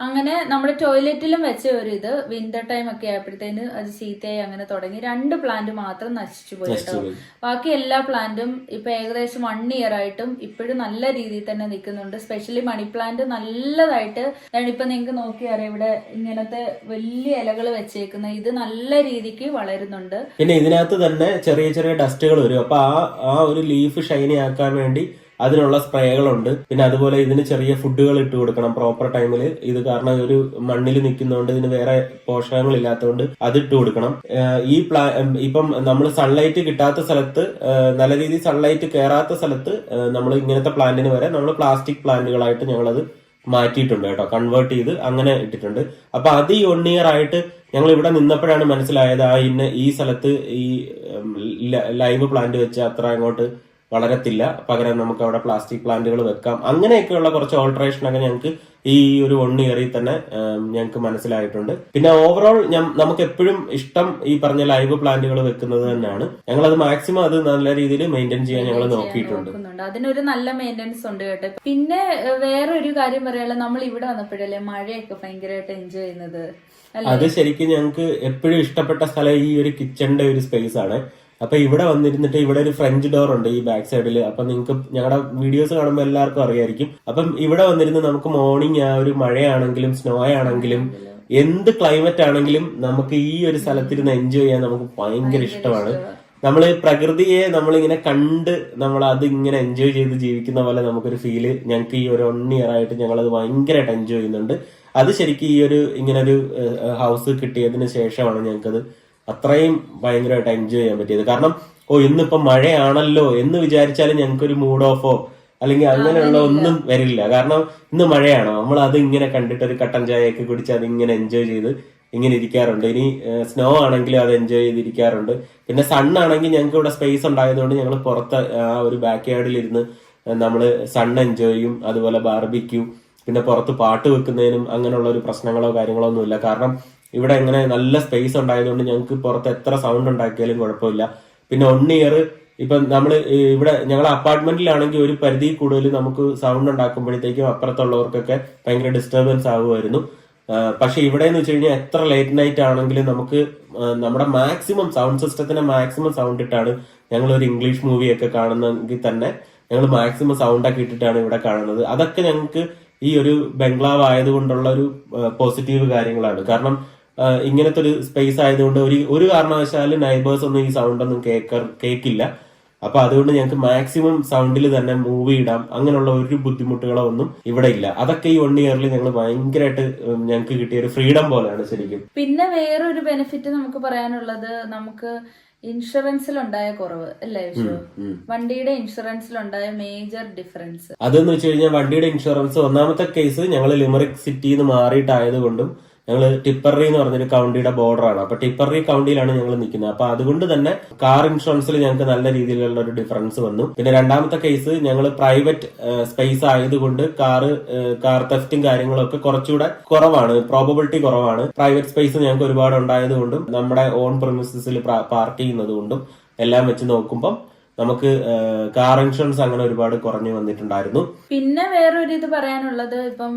അങ്ങനെ നമ്മുടെ ടോയ്ലറ്റിലും വെച്ച ഒരു ഇത് വിന്റർ ടൈം ഒക്കെ ആയപ്പോഴത്തേന് അത് ചീത്തയായി അങ്ങനെ തുടങ്ങി. 2 പ്ലാന്റ് മാത്രം നശിച്ചു പോയി കേട്ടോ. ബാക്കി എല്ലാ പ്ലാന്റും ഇപ്പൊ ഏകദേശം 1 ഇയർ ആയിട്ടും ഇപ്പോഴും നല്ല രീതിയിൽ തന്നെ നിൽക്കുന്നുണ്ട്. സ്പെഷ്യലി മണി പ്ലാന്റ് നല്ലതായിട്ട് ഇപ്പൊ നിങ്ങൾക്ക് നോക്കിയറിയാം, ഇവിടെ ഇങ്ങനത്തെ വലിയ ഇലകൾ വെച്ചേക്കുന്ന ഇത് നല്ല രീതിക്ക് വളരുന്നുണ്ട്. പിന്നെ ഇതിനകത്ത് തന്നെ ചെറിയ ചെറിയ ഡസ്റ്റുകൾ വരും. അപ്പൊ ആ ഒരു ലീഫ് ഷൈനി ആക്കാൻ വേണ്ടി അതിനുള്ള സ്പ്രേകളുണ്ട്. പിന്നെ അതുപോലെ ഇതിന് ചെറിയ ഫുഡുകൾ ഇട്ട് കൊടുക്കണം പ്രോപ്പർ ടൈമിൽ. ഇത് കാരണം ഒരു മണ്ണിൽ നിൽക്കുന്നതുകൊണ്ട് ഇതിന് വേറെ പോഷകങ്ങൾ ഇല്ലാത്തതുകൊണ്ട് അത് ഇട്ട് കൊടുക്കണം. ഈ ഇപ്പം നമ്മൾ സൺലൈറ്റ് കിട്ടാത്ത സ്ഥലത്ത്, നല്ല രീതിയിൽ സൺലൈറ്റ് കയറാത്ത സ്ഥലത്ത് നമ്മൾ ഇങ്ങനത്തെ പ്ലാന്റിന് വരെ നമ്മൾ പ്ലാസ്റ്റിക് പ്ലാന്റുകളായിട്ട് ഞങ്ങളത് മാറ്റിയിട്ടുണ്ട് കേട്ടോ, കൺവേർട്ട് ചെയ്ത് അങ്ങനെ ഇട്ടിട്ടുണ്ട്. അപ്പൊ അത് ഈ 1 ഇയർ ആയിട്ട് ഞങ്ങൾ ഇവിടെ നിന്നപ്പോഴാണ് മനസ്സിലായത് ഈ സ്ഥലത്ത് ഈ ലൈവ് പ്ലാന്റ് വെച്ച് അത്ര അങ്ങോട്ട് വളരത്തില്ല, പകരം നമുക്ക് അവിടെ പ്ലാസ്റ്റിക് പ്ലാന്റുകൾ വെക്കാം. അങ്ങനെയൊക്കെയുള്ള കുറച്ച് ഓൾട്ടറേഷൻ ഒക്കെ ഞങ്ങൾക്ക് ഈ ഒരു 1 ഇയറിൽ തന്നെ ഞങ്ങൾക്ക് മനസ്സിലായിട്ടുണ്ട്. പിന്നെ ഓവറോൾ നമുക്ക് എപ്പോഴും ഇഷ്ടം ഈ പറഞ്ഞ ലൈവ് പ്ലാന്റുകൾ വെക്കുന്നത് തന്നെയാണ്. ഞങ്ങൾ അത് മാക്സിമം അത് നല്ല രീതിയിൽ മെയിൻറ്റെയിൻ ചെയ്യാൻ ഞങ്ങൾ നോക്കിയിട്ടുണ്ട്. അതിനൊരു നല്ല മെയിൻ്റെനൻസ് ഉണ്ട് കേട്ടോ. പിന്നെ വേറെ ഒരു കാര്യം പറയാനുള്ള, നമ്മൾ ഇവിടെ വന്നപ്പോഴല്ലേ മഴയൊക്കെ ഭയങ്കരമായിട്ട് എൻജോയ് ചെയ്യുന്നത്. അത് ശരിക്കും ഞങ്ങൾക്ക് എപ്പോഴും ഇഷ്ടപ്പെട്ട സ്ഥലം ഈ ഒരു കിച്ചണിന്റെ ഒരു സ്പേസ് ആണ്. അപ്പൊ ഇവിടെ വന്നിരുന്നിട്ട് ഇവിടെ ഒരു ഫ്രഞ്ച് ഡോർ ഉണ്ട് ഈ ബാക്ക് സൈഡിൽ. അപ്പൊ നിങ്ങൾക്ക് ഞങ്ങളുടെ വീഡിയോസ് കാണുമ്പോൾ എല്ലാവർക്കും അറിയായിരിക്കും. അപ്പം ഇവിടെ വന്നിരുന്ന് നമുക്ക് മോർണിംഗ് ആ ഒരു മഴയാണെങ്കിലും സ്നോ ആണെങ്കിലും എന്ത് ക്ലൈമറ്റ് ആണെങ്കിലും നമുക്ക് ഈ ഒരു സ്ഥലത്തിരുന്ന് എൻജോയ് ചെയ്യാൻ നമുക്ക് ഭയങ്കര ഇഷ്ടമാണ്. നമ്മൾ പ്രകൃതിയെ നമ്മളിങ്ങനെ കണ്ട് നമ്മൾ അത് ഇങ്ങനെ എൻജോയ് ചെയ്ത് ജീവിക്കുന്ന പോലെ നമുക്കൊരു ഫീല് ഞങ്ങൾക്ക് ഈ ഒരു 1 ഇയർ ആയിട്ട് ഞങ്ങളത് ഭയങ്കരമായിട്ട് എൻജോയ് ചെയ്യുന്നുണ്ട്. അത് ശരിക്കും ഈ ഒരു ഇങ്ങനൊരു ഹൗസ് കിട്ടിയതിന് ശേഷമാണ് ഞങ്ങൾക്കത് അത്രയും ഭയങ്കരമായിട്ട് എൻജോയ് ചെയ്യാൻ പറ്റിയത്. കാരണം ഇന്നിപ്പം മഴയാണല്ലോ എന്ന് വിചാരിച്ചാലും ഞങ്ങൾക്കൊരു മൂഡ് ഓഫോ അല്ലെങ്കിൽ അങ്ങനെയുള്ള ഒന്നും വരില്ല. കാരണം ഇന്ന് മഴയാണോ, നമ്മൾ അത് ഇങ്ങനെ കണ്ടിട്ട് ഒരു കട്ടൻ ചായയൊക്കെ കുടിച്ച് അത് ഇങ്ങനെ എൻജോയ് ചെയ്ത് ഇങ്ങനെ ഇരിക്കാറുണ്ട്. ഇനി സ്നോ ആണെങ്കിലും അത് എൻജോയ് ചെയ്തിരിക്കാറുണ്ട്. പിന്നെ സണ്ണാണെങ്കിൽ ഞങ്ങൾക്ക് ഇവിടെ സ്പേസ് ഉണ്ടായതുകൊണ്ട് ഞങ്ങൾ പുറത്ത് ആ ഒരു ബാക്ക് യാർഡിൽ ഇരുന്ന് നമ്മൾ സൺ എൻജോയ് ചെയ്യും. അതുപോലെ ബാർബിക്യൂ, പിന്നെ പുറത്ത് പാട്ട് വെക്കുന്നതിനും അങ്ങനെയുള്ള ഒരു പ്രശ്നങ്ങളോ കാര്യങ്ങളോ ഒന്നുമില്ല. കാരണം ഇവിടെ ഇങ്ങനെ നല്ല സ്പേസ് ഉണ്ടായതുകൊണ്ട് ഞങ്ങൾക്ക് പുറത്ത് എത്ര സൗണ്ട് ഉണ്ടാക്കിയാലും കുഴപ്പമില്ല. പിന്നെ 1 ഇയർ ഇപ്പം നമ്മൾ ഇവിടെ ഞങ്ങളുടെ അപ്പാർട്ട്മെന്റിലാണെങ്കിൽ ഒരു പരിധി കൂടുതൽ നമുക്ക് സൗണ്ട് ഉണ്ടാക്കുമ്പോഴത്തേക്കും അപ്പുറത്തുള്ളവർക്കൊക്കെ ഭയങ്കര ഡിസ്റ്റർബൻസ് ആകുമായിരുന്നു. പക്ഷെ ഇവിടെ എന്ന് വെച്ച് കഴിഞ്ഞാൽ എത്ര ലേറ്റ് നൈറ്റ് ആണെങ്കിലും നമുക്ക് നമ്മുടെ മാക്സിമം സൗണ്ട് സിസ്റ്റത്തിന് മാക്സിമം സൗണ്ട് ഇട്ടാണ് ഞങ്ങൾ ഒരു ഇംഗ്ലീഷ് മൂവിയൊക്കെ കാണുന്നെങ്കിൽ തന്നെ ഞങ്ങൾ മാക്സിമം സൗണ്ട് ഒക്കെ ഇട്ടിട്ടാണ് ഇവിടെ കാണുന്നത്. അതൊക്കെ ഞങ്ങൾക്ക് ഈ ഒരു ബംഗ്ലാവ് ആയതുകൊണ്ടുള്ള ഒരു പോസിറ്റീവ് കാര്യങ്ങളാണ്. കാരണം ഇങ്ങനത്തെ ഒരു സ്പേസ് ആയതുകൊണ്ട് ഒരു കാരണവശാലും നൈബേഴ്സ് ഒന്നും ഈ സൗണ്ട് ഒന്നും കേൾക്കില്ല. അപ്പൊ അതുകൊണ്ട് ഞങ്ങൾക്ക് മാക്സിമം സൗണ്ടിൽ തന്നെ മൂവി ഇടാം, അങ്ങനെയുള്ള ഒരു ബുദ്ധിമുട്ടുകളോ ഒന്നും ഇവിടെ ഇല്ല. അതൊക്കെ ഈ 1 ഇയറിൽ ഞങ്ങൾ ഭയങ്കരമായിട്ട് ഞങ്ങൾക്ക് കിട്ടിയ ഒരു ഫ്രീഡം പോലെയാണ് ശരിക്കും. പിന്നെ വേറൊരു ബെനിഫിറ്റ് നമുക്ക് പറയാനുള്ളത്, നമുക്ക് ഇൻഷുറൻസിലുണ്ടായ കുറവ് അല്ലേ വിഷു? വണ്ടിയുടെ ഇൻഷുറൻസിലുണ്ടായ മേജർ ഡിഫറൻസ് അതെന്ന് വെച്ച് കഴിഞ്ഞാൽ വണ്ടിയുടെ ഇൻഷുറൻസ് ഒന്നാമത്തെ കേസ് ഞങ്ങൾ ലിമറിക് സിറ്റിന്ന് മാറിയിട്ടായതുകൊണ്ടും ഞങ്ങൾ ടിപ്പറി എന്ന് പറഞ്ഞൊരു കൗണ്ടിയുടെ ബോർഡറാണ്. അപ്പൊ ടിപ്പറി കൗണ്ടിയിലാണ് ഞങ്ങൾ നിൽക്കുന്നത്. അപ്പൊ അതുകൊണ്ട് തന്നെ കാർ ഇൻഷുറൻസിൽ ഞങ്ങൾക്ക് നല്ല രീതിയിലുള്ള ഒരു ഡിഫറൻസ് വന്നു. പിന്നെ രണ്ടാമത്തെ കേസ് ഞങ്ങൾ പ്രൈവറ്റ് സ്പേസ് ആയതുകൊണ്ട് കാർ തെഫ്റ്റും കാര്യങ്ങളും ഒക്കെ കുറച്ചുകൂടെ കുറവാണ്, പ്രോബബിലിറ്റി കുറവാണ്. പ്രൈവറ്റ് സ്പേസ് ഞങ്ങൾക്ക് ഒരുപാട് ഉണ്ടായതുകൊണ്ടും നമ്മുടെ ഓൺ പ്രിമിസസിൽ പാർക്ക് ചെയ്യുന്നത് കൊണ്ടും എല്ലാം വെച്ച് നോക്കുമ്പോൾ നമുക്ക് കാർ ഇൻഷുറൻസ് അങ്ങനെ ഒരുപാട് കുറഞ്ഞു വന്നിട്ടുണ്ടായിരുന്നു. പിന്നെ വേറൊരു ഇത് പറയാനുള്ളത്, ഇപ്പം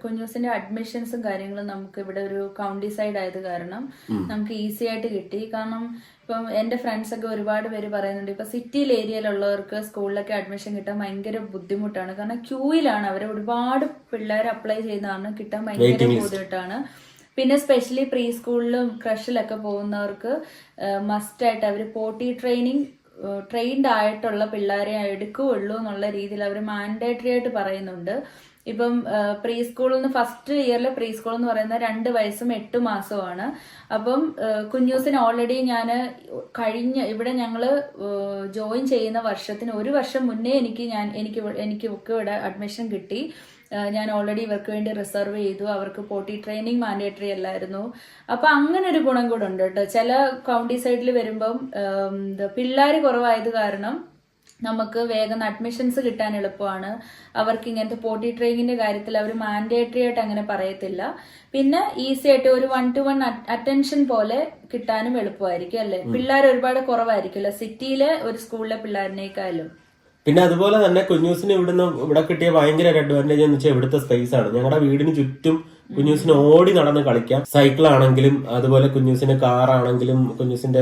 കുഞ്ഞൂസിന്റെ അഡ്മിഷൻസും കാര്യങ്ങളും നമുക്ക് ഇവിടെ ഒരു കൗണ്ടി സൈഡ് ആയത് കാരണം നമുക്ക് ഈസി ആയിട്ട് കിട്ടി. കാരണം ഇപ്പം എന്റെ ഫ്രണ്ട്സ് ഒക്കെ ഒരുപാട് പേര് പറയുന്നുണ്ട്, ഇപ്പൊ സിറ്റിയിൽ ഏരിയയിലുള്ളവർക്ക് സ്കൂളിലൊക്കെ അഡ്മിഷൻ കിട്ടാൻ ഭയങ്കര ബുദ്ധിമുട്ടാണ്. കാരണം ക്യൂയിലാണ്, അവർ ഒരുപാട് പിള്ളേർ അപ്ലൈ ചെയ്യുന്നതാണ്, കിട്ടാൻ ഭയങ്കര ബുദ്ധിമുട്ടാണ്. പിന്നെ സ്പെഷ്യലി പ്രീ സ്കൂളിലും ക്രഷിലൊക്കെ പോകുന്നവർക്ക് മസ്റ്റായിട്ട് അവർ പോട്ടി ട്രെയിൻഡ് ആയിട്ടുള്ള പിള്ളേരെ എടുക്കുകയുള്ളൂ എന്നുള്ള രീതിയിൽ അവർ മാൻഡേറ്ററി ആയിട്ട് പറയുന്നുണ്ട്. ഇപ്പം പ്രീ സ്കൂളിൽ നിന്ന് ഫസ്റ്റ് ഇയറിലെ പ്രീ സ്കൂൾ എന്ന് പറയുന്നത് 2 വയസ്സും 8 മാസവുമാണ്. അപ്പം കുഞ്ഞൂസിന് ഓൾറെഡി ഞാൻ ഇവിടെ ഞങ്ങള് ജോയിൻ ചെയ്യുന്ന വർഷത്തിന് 1 വർഷം മുന്നേ എനിക്ക് ഇവിടെ അഡ്മിഷൻ കിട്ടി. ഞാൻ ഓൾറെഡി ഇവർക്ക് വേണ്ടി റിസർവ് ചെയ്തു. അവർക്ക് പോട്ടി ട്രെയിനിങ് മാൻഡേറ്ററി അല്ലായിരുന്നു. അപ്പൊ അങ്ങനെ ഒരു ഗുണം കൂടെ ഉണ്ട് കേട്ടോ. ചില കൗണ്ടി സൈഡിൽ വരുമ്പം പിള്ളേർ കുറവായത് കാരണം നമുക്ക് വേഗം അഡ്മിഷൻസ് കിട്ടാൻ എളുപ്പമാണ്. അവർക്ക് ഇങ്ങനത്തെ പോട്ടി ട്രെയിനിങ്ങിന്റെ കാര്യത്തിൽ അവർ മാൻഡേറ്ററി ആയിട്ട് അങ്ങനെ പറയത്തില്ല. പിന്നെ ഈസി ആയിട്ട് ഒരു 1-to-1 അറ്റൻഷൻ പോലെ കിട്ടാനും എളുപ്പമായിരിക്കും അല്ലെ. പിള്ളേർ ഒരുപാട് കുറവായിരിക്കുമല്ലോ സിറ്റിയിലെ ഒരു സ്കൂളിലെ പിള്ളേരിനേക്കാളും. പിന്നെ അതുപോലെ തന്നെ കുഞ്ഞൂസിന് ഇവിടെ കിട്ടിയ ഭയങ്കര ഒരു അഡ്വാൻറ്റേജ് എന്ന് വെച്ചാൽ ഇവിടുത്തെ സ്പേസ് ആണ്. ഞങ്ങളുടെ വീടിന് ചുറ്റും കുഞ്ഞൂസിന് ഓടി നടന്ന് കളിക്കാം. സൈക്കിൾ ആണെങ്കിലും അതുപോലെ കുഞ്ഞൂസിന്റെ കാർ ആണെങ്കിലും കുഞ്ഞൂസിന്റെ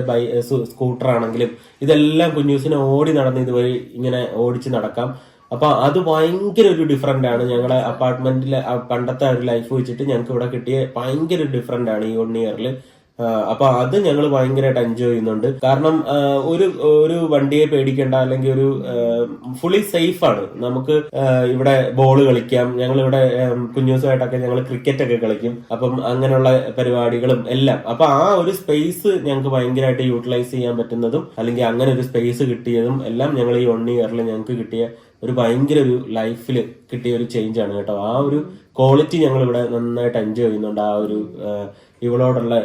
സ്കൂട്ടർ ആണെങ്കിലും ഇതെല്ലാം കുഞ്ഞൂസിന് ഓടി നടന്ന് ഇതുവഴി ഇങ്ങനെ ഓടിച്ച് നടക്കാം. അപ്പൊ അത് ഭയങ്കര ഒരു ഡിഫറന്റ് ആണ്. ഞങ്ങളുടെ അപ്പാർട്ട്മെന്റിലെ പണ്ടത്തെ ഒരു ലൈഫ് വെച്ചിട്ട് ഞങ്ങൾക്ക് ഇവിടെ കിട്ടിയ ഭയങ്കര ഡിഫറന്റ് ആണ് ഈ 1 ഇയറിൽ. അപ്പൊ അത് ഞങ്ങൾ ഭയങ്കരമായിട്ട് എൻജോയ് ചെയ്യുന്നുണ്ട്. കാരണം ഒരു വണ്ടിയെ പേടിക്കേണ്ട, അല്ലെങ്കിൽ ഒരു ഫുള്ളി സേഫ് ആണ്. നമുക്ക് ഇവിടെ ബോൾ കളിക്കാം. ഞങ്ങൾ ഇവിടെ കുഞ്ഞൂസുമായിട്ടൊക്കെ ഞങ്ങൾ ക്രിക്കറ്റ് ഒക്കെ കളിക്കും. അപ്പം അങ്ങനെയുള്ള പരിപാടികളും എല്ലാം. അപ്പൊ ആ ഒരു സ്പേസ് ഞങ്ങൾക്ക് ഭയങ്കരമായിട്ട് യൂട്ടിലൈസ് ചെയ്യാൻ പറ്റുന്നതും, അല്ലെങ്കിൽ അങ്ങനെ ഒരു സ്പേസ് കിട്ടിയതും എല്ലാം ഞങ്ങൾ ഈ 1 ഇയറിൽ ഞങ്ങൾക്ക് കിട്ടിയ ഒരു ഭയങ്കര ഒരു ലൈഫിൽ കിട്ടിയ ഒരു ചേഞ്ച് ആണ് കേട്ടോ. ആ ഒരു ക്വാളിറ്റി ഞങ്ങൾ ഇവിടെ നന്നായിട്ട് എൻജോയ് ചെയ്യുന്നുണ്ട്. ആ ഒരു ഇവളോടുള്ള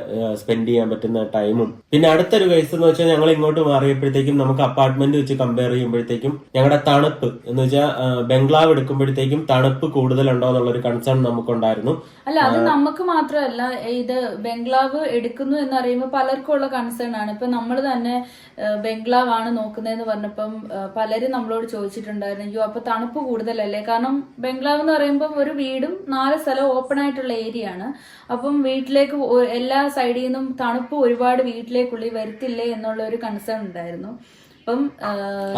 സ്പെൻഡ് ചെയ്യാൻ പറ്റുന്ന ടൈമും. പിന്നെ അടുത്തൊരു കേസ് എന്ന് വെച്ചാൽ ഞങ്ങൾ ഇങ്ങോട്ട് മാറിയപ്പോഴത്തേക്കും നമുക്ക് അപ്പാർട്ട്മെന്റ് വെച്ച് കമ്പയർ ചെയ്യുമ്പോഴത്തേക്കും ഞങ്ങളുടെ തണുപ്പ് എന്ന് വെച്ചാൽ ബംഗ്ലാവ് എടുക്കുമ്പോഴത്തേക്കും തണുപ്പ് കൂടുതലുണ്ടോ എന്നുള്ളൊരു കൺസേൺ നമുക്കുണ്ടായിരുന്നു. അല്ല, അത് നമുക്ക് മാത്രമല്ല, ഇത് ബംഗ്ലാവ് എടുക്കുന്നു എന്ന് അറിയുമ്പോൾ പലർക്കും ഉള്ള കൺസേൺ ആണ്. ഇപ്പൊ നമ്മൾ തന്നെ ബംഗ്ലാവ് ആണ് നോക്കുന്നതെന്ന് പറഞ്ഞപ്പം പലരും നമ്മളോട് ചോദിച്ചിട്ടുണ്ടായിരുന്നു, അയ്യോ അപ്പൊ തണുപ്പ് കൂടുതലല്ലേ? കാരണം ബംഗ്ലാവ് എന്ന് പറയുമ്പോൾ ഒരു വീടും 4 സ്ഥലം ഓപ്പൺ ആയിട്ടുള്ള ഏരിയ ആണ്. അപ്പം വീട്ടിലേക്ക് എല്ലാ സൈഡിൽ നിന്നും തണുപ്പ് ഒരുപാട് വീട്ടിലേക്കുള്ളിൽ വരുത്തില്ലേ എന്നുള്ള ഒരു കൺസേൺ ഉണ്ടായിരുന്നു.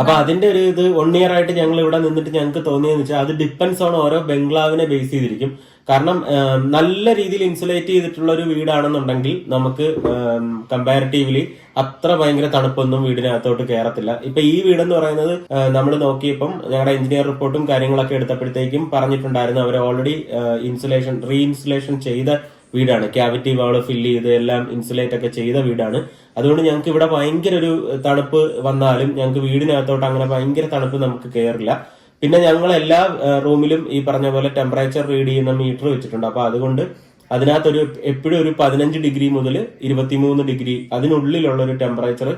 അപ്പൊ അതിന്റെ ഒരു ഇത് 1 ഇയർ ആയിട്ട് ഞങ്ങൾ ഇവിടെ നിന്നിട്ട് ഞങ്ങൾക്ക് തോന്നിയെന്ന് വെച്ചാൽ അത് ഡിപ്പെൻസ് ഓൺ ഓരോ ബംഗ്ലാവിനെ ബേസ് ചെയ്തിരിക്കും. കാരണം നല്ല രീതിയിൽ ഇൻസുലേറ്റ് ചെയ്തിട്ടുള്ള ഒരു വീടാണെന്നുണ്ടെങ്കിൽ നമുക്ക് കമ്പാരിറ്റീവ്ലി അത്ര ഭയങ്കര തണുപ്പൊന്നും വീടിനകത്തോട്ട് കയറത്തില്ല. ഇപ്പൊ ഈ വീടെന്ന് പറയുന്നത് നമ്മൾ നോക്കിയപ്പം ഞങ്ങളുടെ എഞ്ചിനീയർ റിപ്പോർട്ടും കാര്യങ്ങളൊക്കെ എടുത്തപ്പോഴത്തേക്കും പറഞ്ഞിട്ടുണ്ടായിരുന്നു അവർ ഓൾറെഡി റീഇൻസുലേഷൻ ചെയ്ത വീടാണ്. ക്യാവിറ്റി വാള് ഫില്ല് ചെയ്ത് എല്ലാം ഇൻസുലേറ്റ് ഒക്കെ ചെയ്ത വീടാണ്. അതുകൊണ്ട് ഞങ്ങൾക്ക് ഇവിടെ ഭയങ്കര ഒരു തണുപ്പ് വന്നാലും ഞങ്ങൾക്ക് വീടിനകത്തോട്ട് അങ്ങനെ ഭയങ്കര തണുപ്പ് നമുക്ക് കയറില്ല. പിന്നെ ഞങ്ങൾ എല്ലാ റൂമിലും ഈ പറഞ്ഞ പോലെ ടെമ്പറേച്ചർ റീഡ് ചെയ്യുന്ന മീറ്റർ വെച്ചിട്ടുണ്ട്. അപ്പൊ അതുകൊണ്ട് അതിനകത്തൊരു എപ്പോഴും ഒരു 15 ഡിഗ്രി മുതൽ 23 ഡിഗ്രി അതിനുള്ളിലുള്ള ഒരു ടെമ്പറേച്ചർ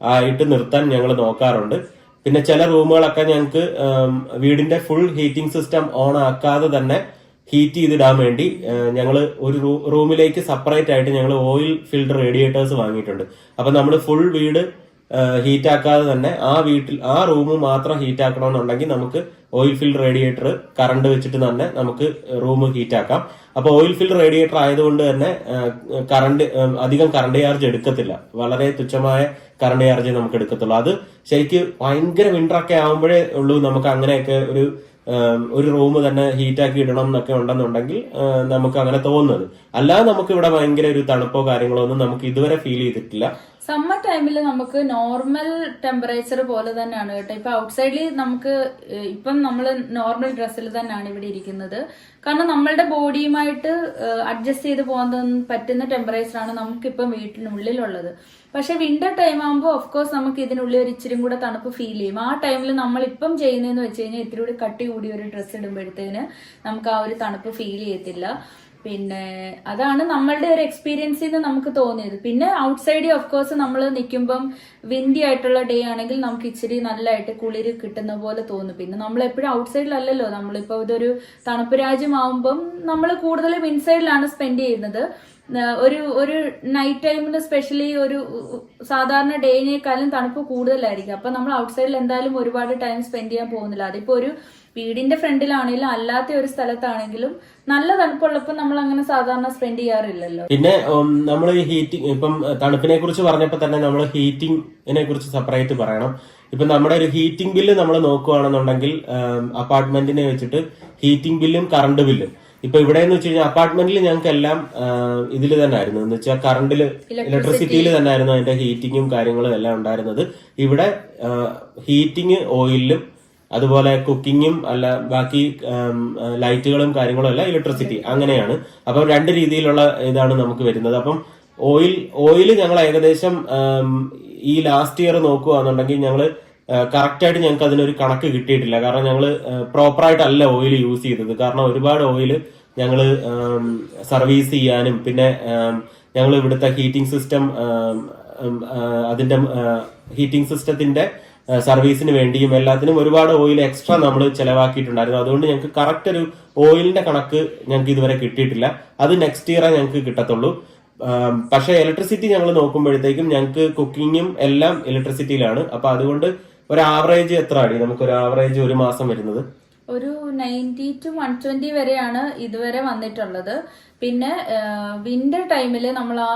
ആയിട്ട് നിർത്താൻ ഞങ്ങൾ നോക്കാറുണ്ട്. പിന്നെ ചില റൂമുകളൊക്കെ ഞങ്ങൾക്ക് വീടിന്റെ ഫുൾ ഹീറ്റിംഗ് സിസ്റ്റം ഓൺ ആക്കാതെ തന്നെ ഹീറ്റ് ചെയ്തിടാൻ വേണ്ടി ഞങ്ങൾ ഒരു റൂമിലേക്ക് സെപ്പറേറ്റ് ആയിട്ട് ഞങ്ങൾ ഓയിൽ ഫിൽഡ് റേഡിയേറ്റേഴ്സ് വാങ്ങിയിട്ടുണ്ട്. അപ്പൊ നമ്മൾ ഫുൾ വീട് ഹീറ്റ് ആക്കാതെ തന്നെ ആ റൂം മാത്രം ഹീറ്റ് ആക്കണമെന്നുണ്ടെങ്കിൽ നമുക്ക് ഓയിൽ ഫിൽഡ് റേഡിയേറ്റർ കറണ്ട് വെച്ചിട്ട് തന്നെ നമുക്ക് റൂം ഹീറ്റ് ആക്കാം. അപ്പൊ ഓയിൽ ഫിൽഡ് റേഡിയേറ്റർ ആയതുകൊണ്ട് തന്നെ അധികം കറണ്ട് ചാർജ് എടുക്കത്തില്ല. വളരെ തുച്ഛമായ കറണ്ട് ചാർജ് നമുക്ക് എടുക്കത്തുള്ളൂ. അത് ശരിക്ക് ഭയങ്കര വിന്ററൊക്കെ ആകുമ്പോഴേ ഉള്ളൂ നമുക്ക് അങ്ങനെയൊക്കെ ഒരു റൂം തന്നെ ഹീറ്റാക്കി ഇടണം എന്നൊക്കെ ഉണ്ടെന്നുണ്ടെങ്കിൽ നമുക്ക് അങ്ങനെ തോന്നുന്നത്. അല്ലാതെ നമുക്ക് ഇവിടെ ഭയങ്കര ഒരു തണുപ്പോ കാര്യങ്ങളോ ഒന്നും നമുക്ക് ഇതുവരെ ഫീൽ ചെയ്തിട്ടില്ല. സമ്മർ ടൈമിൽ നമുക്ക് നോർമൽ ടെമ്പറേച്ചർ പോലെ തന്നെയാണ് കേട്ടോ. ഇപ്പൊ ഔട്ട്സൈഡിൽ നമുക്ക് ഇപ്പം നമ്മൾ നോർമൽ ഡ്രസ്സിൽ തന്നെയാണ് ഇവിടെ ഇരിക്കുന്നത്. കാരണം നമ്മളുടെ ബോഡിയുമായിട്ട് അഡ്ജസ്റ്റ് ചെയ്ത് പോകാൻ പറ്റുന്ന ടെമ്പറേച്ചറാണ് നമുക്കിപ്പം വീട്ടിനുള്ളിലുള്ളത്. പക്ഷെ വിന്റർ ടൈം ആകുമ്പോൾ ഓഫ്കോഴ്സ് നമുക്ക് ഇതിനുള്ളിൽ ഒരു ഇച്ചിരി കൂടെ തണുപ്പ് ഫീൽ ചെയ്യും. ആ ടൈമിൽ നമ്മൾ ഇപ്പം ചെയ്യുന്നതെന്ന് വെച്ച് കഴിഞ്ഞാൽ ഇത്തിരി കൂടി കട്ടി കൂടി ഒരു ഡ്രസ്സ് ഇടുമ്പോഴത്തേന് നമുക്ക് ആ ഒരു തണുപ്പ് ഫീൽ ചെയ്യത്തില്ല. പിന്നെ അതാണ് നമ്മളുടെ ഒരു എക്സ്പീരിയൻസിൽ നിന്ന് നമുക്ക് തോന്നിയത്. പിന്നെ ഔട്ട്സൈഡിൽ ഓഫ് കോഴ്സ് നമ്മൾ നിൽക്കുമ്പം വിൻഡി ആയിട്ടുള്ള ഡേ ആണെങ്കിൽ നമുക്ക് ഇച്ചിരി നല്ലതായിട്ട് കുളിര് കിട്ടുന്ന പോലെ തോന്നും. പിന്നെ നമ്മൾ എപ്പോഴും ഔട്ട്സൈഡിലല്ലല്ലോ, നമ്മളിപ്പോൾ ഇതൊരു തണുപ്പ് രാജ്യമാവുമ്പം നമ്മൾ കൂടുതലും ഇൻസൈഡിലാണ് സ്പെൻഡ് ചെയ്യുന്നത്. ഒരു നൈറ്റ് ടൈമിൽ സ്പെഷ്യലി ഒരു സാധാരണ ഡേനേക്കാളും തണുപ്പ് കൂടുതലായിരിക്കും. അപ്പൊ നമ്മൾ ഔട്ട്സൈഡിൽ എന്തായാലും ഒരുപാട് ടൈം സ്പെൻഡ് ചെയ്യാൻ പോകുന്നില്ല. അതിപ്പോ ഒരു വീടിന്റെ ഫ്രണ്ടിലാണെങ്കിലും അല്ലാത്ത ഒരു സ്ഥലത്താണെങ്കിലും നല്ല തണുപ്പുള്ളപ്പോൾ നമ്മൾ അങ്ങനെ സാധാരണ സ്പെൻഡ് ചെയ്യാറില്ലല്ലോ. പിന്നെ നമ്മൾ ഹീറ്റിംഗ് ഇപ്പം തണുപ്പിനെ കുറിച്ച് പറഞ്ഞപ്പോൾ തന്നെ നമ്മൾ ഹീറ്റിംഗിനെ കുറിച്ച് സെപ്പറേറ്റ് പറയണം. ഇപ്പൊ നമ്മുടെ ഒരു ഹീറ്റിംഗ് ബില്ല് നമ്മൾ നോക്കുകയാണെന്നുണ്ടെങ്കിൽ അപ്പാർട്ട്മെന്റിനെ വെച്ചിട്ട് ഹീറ്റിംഗ് ബില്ലും കറണ്ട് ബില്ലും ഇപ്പൊ ഇവിടെ എന്ന് വെച്ച് കഴിഞ്ഞാൽ അപ്പാർട്ട്മെന്റിൽ ഞങ്ങൾക്ക് എല്ലാം ഇതിൽ തന്നെ ആയിരുന്നു. എന്ന് വെച്ചാൽ കറണ്ടില് ഇലക്ട്രിസിറ്റിയിൽ തന്നെ ആയിരുന്നു അതിന്റെ ഹീറ്റിങ്ങും കാര്യങ്ങളും എല്ലാം ഉണ്ടായിരുന്നത്. ഇവിടെ ഹീറ്റിംഗ് ഓയിലും അതുപോലെ കുക്കിങ്ങും അല്ല ബാക്കി ലൈറ്റുകളും കാര്യങ്ങളും എല്ലാം ഇലക്ട്രിസിറ്റി അങ്ങനെയാണ്. അപ്പം 2 രീതിയിലുള്ള ഇതാണ് നമുക്ക് വരുന്നത്. അപ്പം ഓയിൽ ഞങ്ങൾ ഏകദേശം ഈ ലാസ്റ്റ് ഇയർ നോക്കുകയാണെന്നുണ്ടെങ്കിൽ ഞങ്ങള് കറക്റ്റായിട്ട് ഞങ്ങൾക്ക് അതിനൊരു കണക്ക് കിട്ടിയിട്ടില്ല. കാരണം ഞങ്ങൾ പ്രോപ്പറായിട്ടല്ല ഓയിൽ യൂസ് ചെയ്തത്. കാരണം ഒരുപാട് ഓയിൽ ഞങ്ങൾ സർവീസ് ചെയ്യാനും പിന്നെ ഞങ്ങൾ ഇവിടുത്തെ ഹീറ്റിംഗ് സിസ്റ്റം അതിന്റെ ഹീറ്റിംഗ് സിസ്റ്റത്തിന്റെ സർവീസിന് വേണ്ടിയും എല്ലാത്തിനും ഒരുപാട് ഓയിൽ എക്സ്ട്രാ നമ്മൾ ചെലവാക്കിയിട്ടുണ്ടായിരുന്നു. അതുകൊണ്ട് ഞങ്ങൾക്ക് കറക്റ്റ് ഒരു ഓയിലിന്റെ കണക്ക് ഞങ്ങൾക്ക് ഇതുവരെ കിട്ടിയിട്ടില്ല. അത് നെക്സ്റ്റ് ഇയറേ ഞങ്ങൾക്ക് കിട്ടത്തുള്ളൂ. പക്ഷെ ഇലക്ട്രിസിറ്റി ഞങ്ങൾ നോക്കുമ്പോഴത്തേക്കും ഞങ്ങൾക്ക് കുക്കിങ്ങും എല്ലാം ഇലക്ട്രിസിറ്റിയിലാണ്. അപ്പൊ അതുകൊണ്ട് ഒരു ആവറേജ് എത്ര അടി നമുക്കൊരു ആവറേജ് ഒരു മാസം വരുന്നത് ഒരു 90 to 120 വരെയാണ് ഇതുവരെ വന്നിട്ടുള്ളത്. പിന്നെ വിന്റർ ടൈമില് നമ്മൾ ആ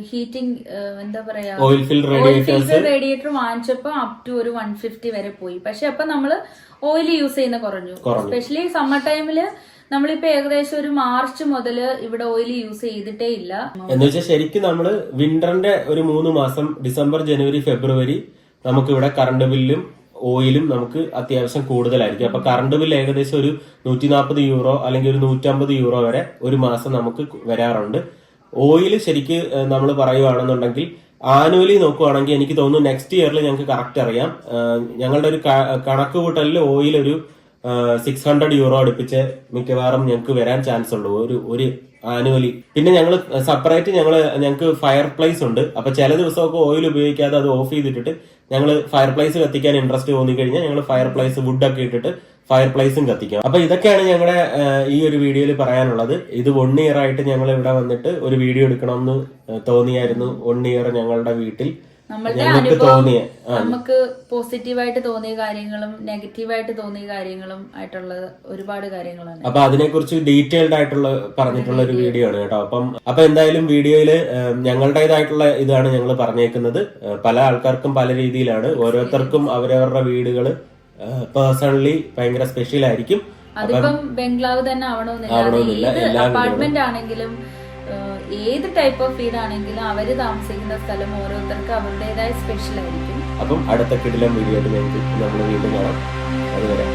ഹീറ്റിംഗ് എന്താ പറയാ ഓയിൽ ഫിൽറ്റർ റേഡിയേറ്റർ വാങ്ങിച്ചപ്പോ അപ് ടു ഒരു 150 വരെ പോയി. പക്ഷെ അപ്പൊ നമ്മള് ഓയിൽ യൂസ് ചെയ്യുന്ന കുറഞ്ഞു. എസ്പെഷ്യലി സമ്മർ ടൈമില് നമ്മളിപ്പോ ഏകദേശം ഒരു മാർച്ച് മുതൽ ഇവിടെ ഓയിൽ യൂസ് ചെയ്തിട്ടേ ഇല്ല. എന്ന് വെച്ചാൽ ശരിക്കും നമ്മള് വിന്ററിന്റെ ഒരു 3 മാസം ഡിസംബർ, ജനുവരി, ഫെബ്രുവരി നമുക്ക് ഇവിടെ കറണ്ട് ബില്ലും ഓയിലും നമുക്ക് അത്യാവശ്യം കൂടുതലായിരിക്കും. അപ്പൊ കറണ്ട് ബില്ല് ഏകദേശം ഒരു 140 യൂറോ അല്ലെങ്കിൽ ഒരു 150 യൂറോ വരെ ഒരു മാസം നമുക്ക് വരാറുണ്ട്. ഓയിൽ ശരിക്ക് നമ്മൾ പറയുവാണെന്നുണ്ടെങ്കിൽ ആനുവലി നോക്കുവാണെങ്കിൽ എനിക്ക് തോന്നുന്നു നെക്സ്റ്റ് ഇയറിൽ ഞങ്ങൾക്ക് കറക്റ്റ് അറിയാം. ഞങ്ങളുടെ ഒരു കണക്ക് കൂട്ടലിൽ ഓയിൽ ഒരു 600 യൂറോ അടുപ്പിച്ച് മിക്കവാറും ഞങ്ങൾക്ക് വരാൻ ചാൻസ് ഉള്ളൂ ഒരു ആനുവലി. പിന്നെ ഞങ്ങൾ സെപ്പറേറ്റ് ഞങ്ങൾക്ക് ഫയർ പ്ലേസ് ഉണ്ട്. അപ്പൊ ചില ദിവസമൊക്കെ ഓയിൽ ഉപയോഗിക്കാതെ അത് ഓഫ് ചെയ്തിട്ടിട്ട് ഞങ്ങൾ ഫയർ പ്ലേസ് കത്തിക്കാൻ ഇൻട്രസ്റ്റ് തോന്നി കഴിഞ്ഞാൽ ഞങ്ങൾ ഫയർ പ്ലേസ് വുഡൊക്കെ ഇട്ടിട്ട് ഫയർ പ്ലേസും കത്തിക്കാം. അപ്പൊ ഇതൊക്കെയാണ് ഞങ്ങളുടെ ഈ ഒരു വീഡിയോയിൽ പറയാനുള്ളത്. ഇത് 1 ഇയർ ആയിട്ട് ഞങ്ങൾ ഇവിടെ വന്നിട്ട് ഒരു വീഡിയോ എടുക്കണമെന്ന് തോന്നിയായിരുന്നു. 1 ഇയർ ഞങ്ങളുടെ വീട്ടിൽ ഞങ്ങൾക്ക് തോന്നിയ നമുക്ക് പോസിറ്റീവായിട്ട് തോന്നിയ കാര്യങ്ങളും നെഗറ്റീവായിട്ട് തോന്നിയ കാര്യങ്ങളും ആയിട്ടുള്ള ഒരുപാട് കാര്യങ്ങളാണ്. അപ്പൊ അതിനെക്കുറിച്ച് ഡീറ്റെയിൽഡ് ആയിട്ടുള്ള പറഞ്ഞിട്ടുള്ള ഒരു വീഡിയോ ആണ് കേട്ടോ. അപ്പൊ എന്തായാലും വീഡിയോയില് ഞങ്ങളുടേതായിട്ടുള്ള ഇതാണ് ഞങ്ങൾ പറഞ്ഞേക്കുന്നത്. പല ആൾക്കാർക്കും പല രീതിയിലാണ്, ഓരോരുത്തർക്കും അവരവരുടെ വീടുകള് പേഴ്സണലി ഭയങ്കര സ്പെഷ്യൽ ആയിരിക്കും. അതിപ്പം ബംഗ്ലാവ് തന്നെ ആവണമെന്നില്ല, അപ്പാർട്ട്മെന്റ് ആണെങ്കിലും ഏത് ടൈപ്പ് ഓഫ് വീടാണെങ്കിലും അവര് താമസിക്കുന്ന സ്ഥലം ഓരോരുത്തർക്ക് അവരുടേതായ സ്പെഷ്യൽ ആയിരിക്കും. അപ്പം അടുത്ത കിടിലം വീഡിയോ ആയിട്ട് നമ്മൾ വീണ്ടും കാണാം. അതുവരെ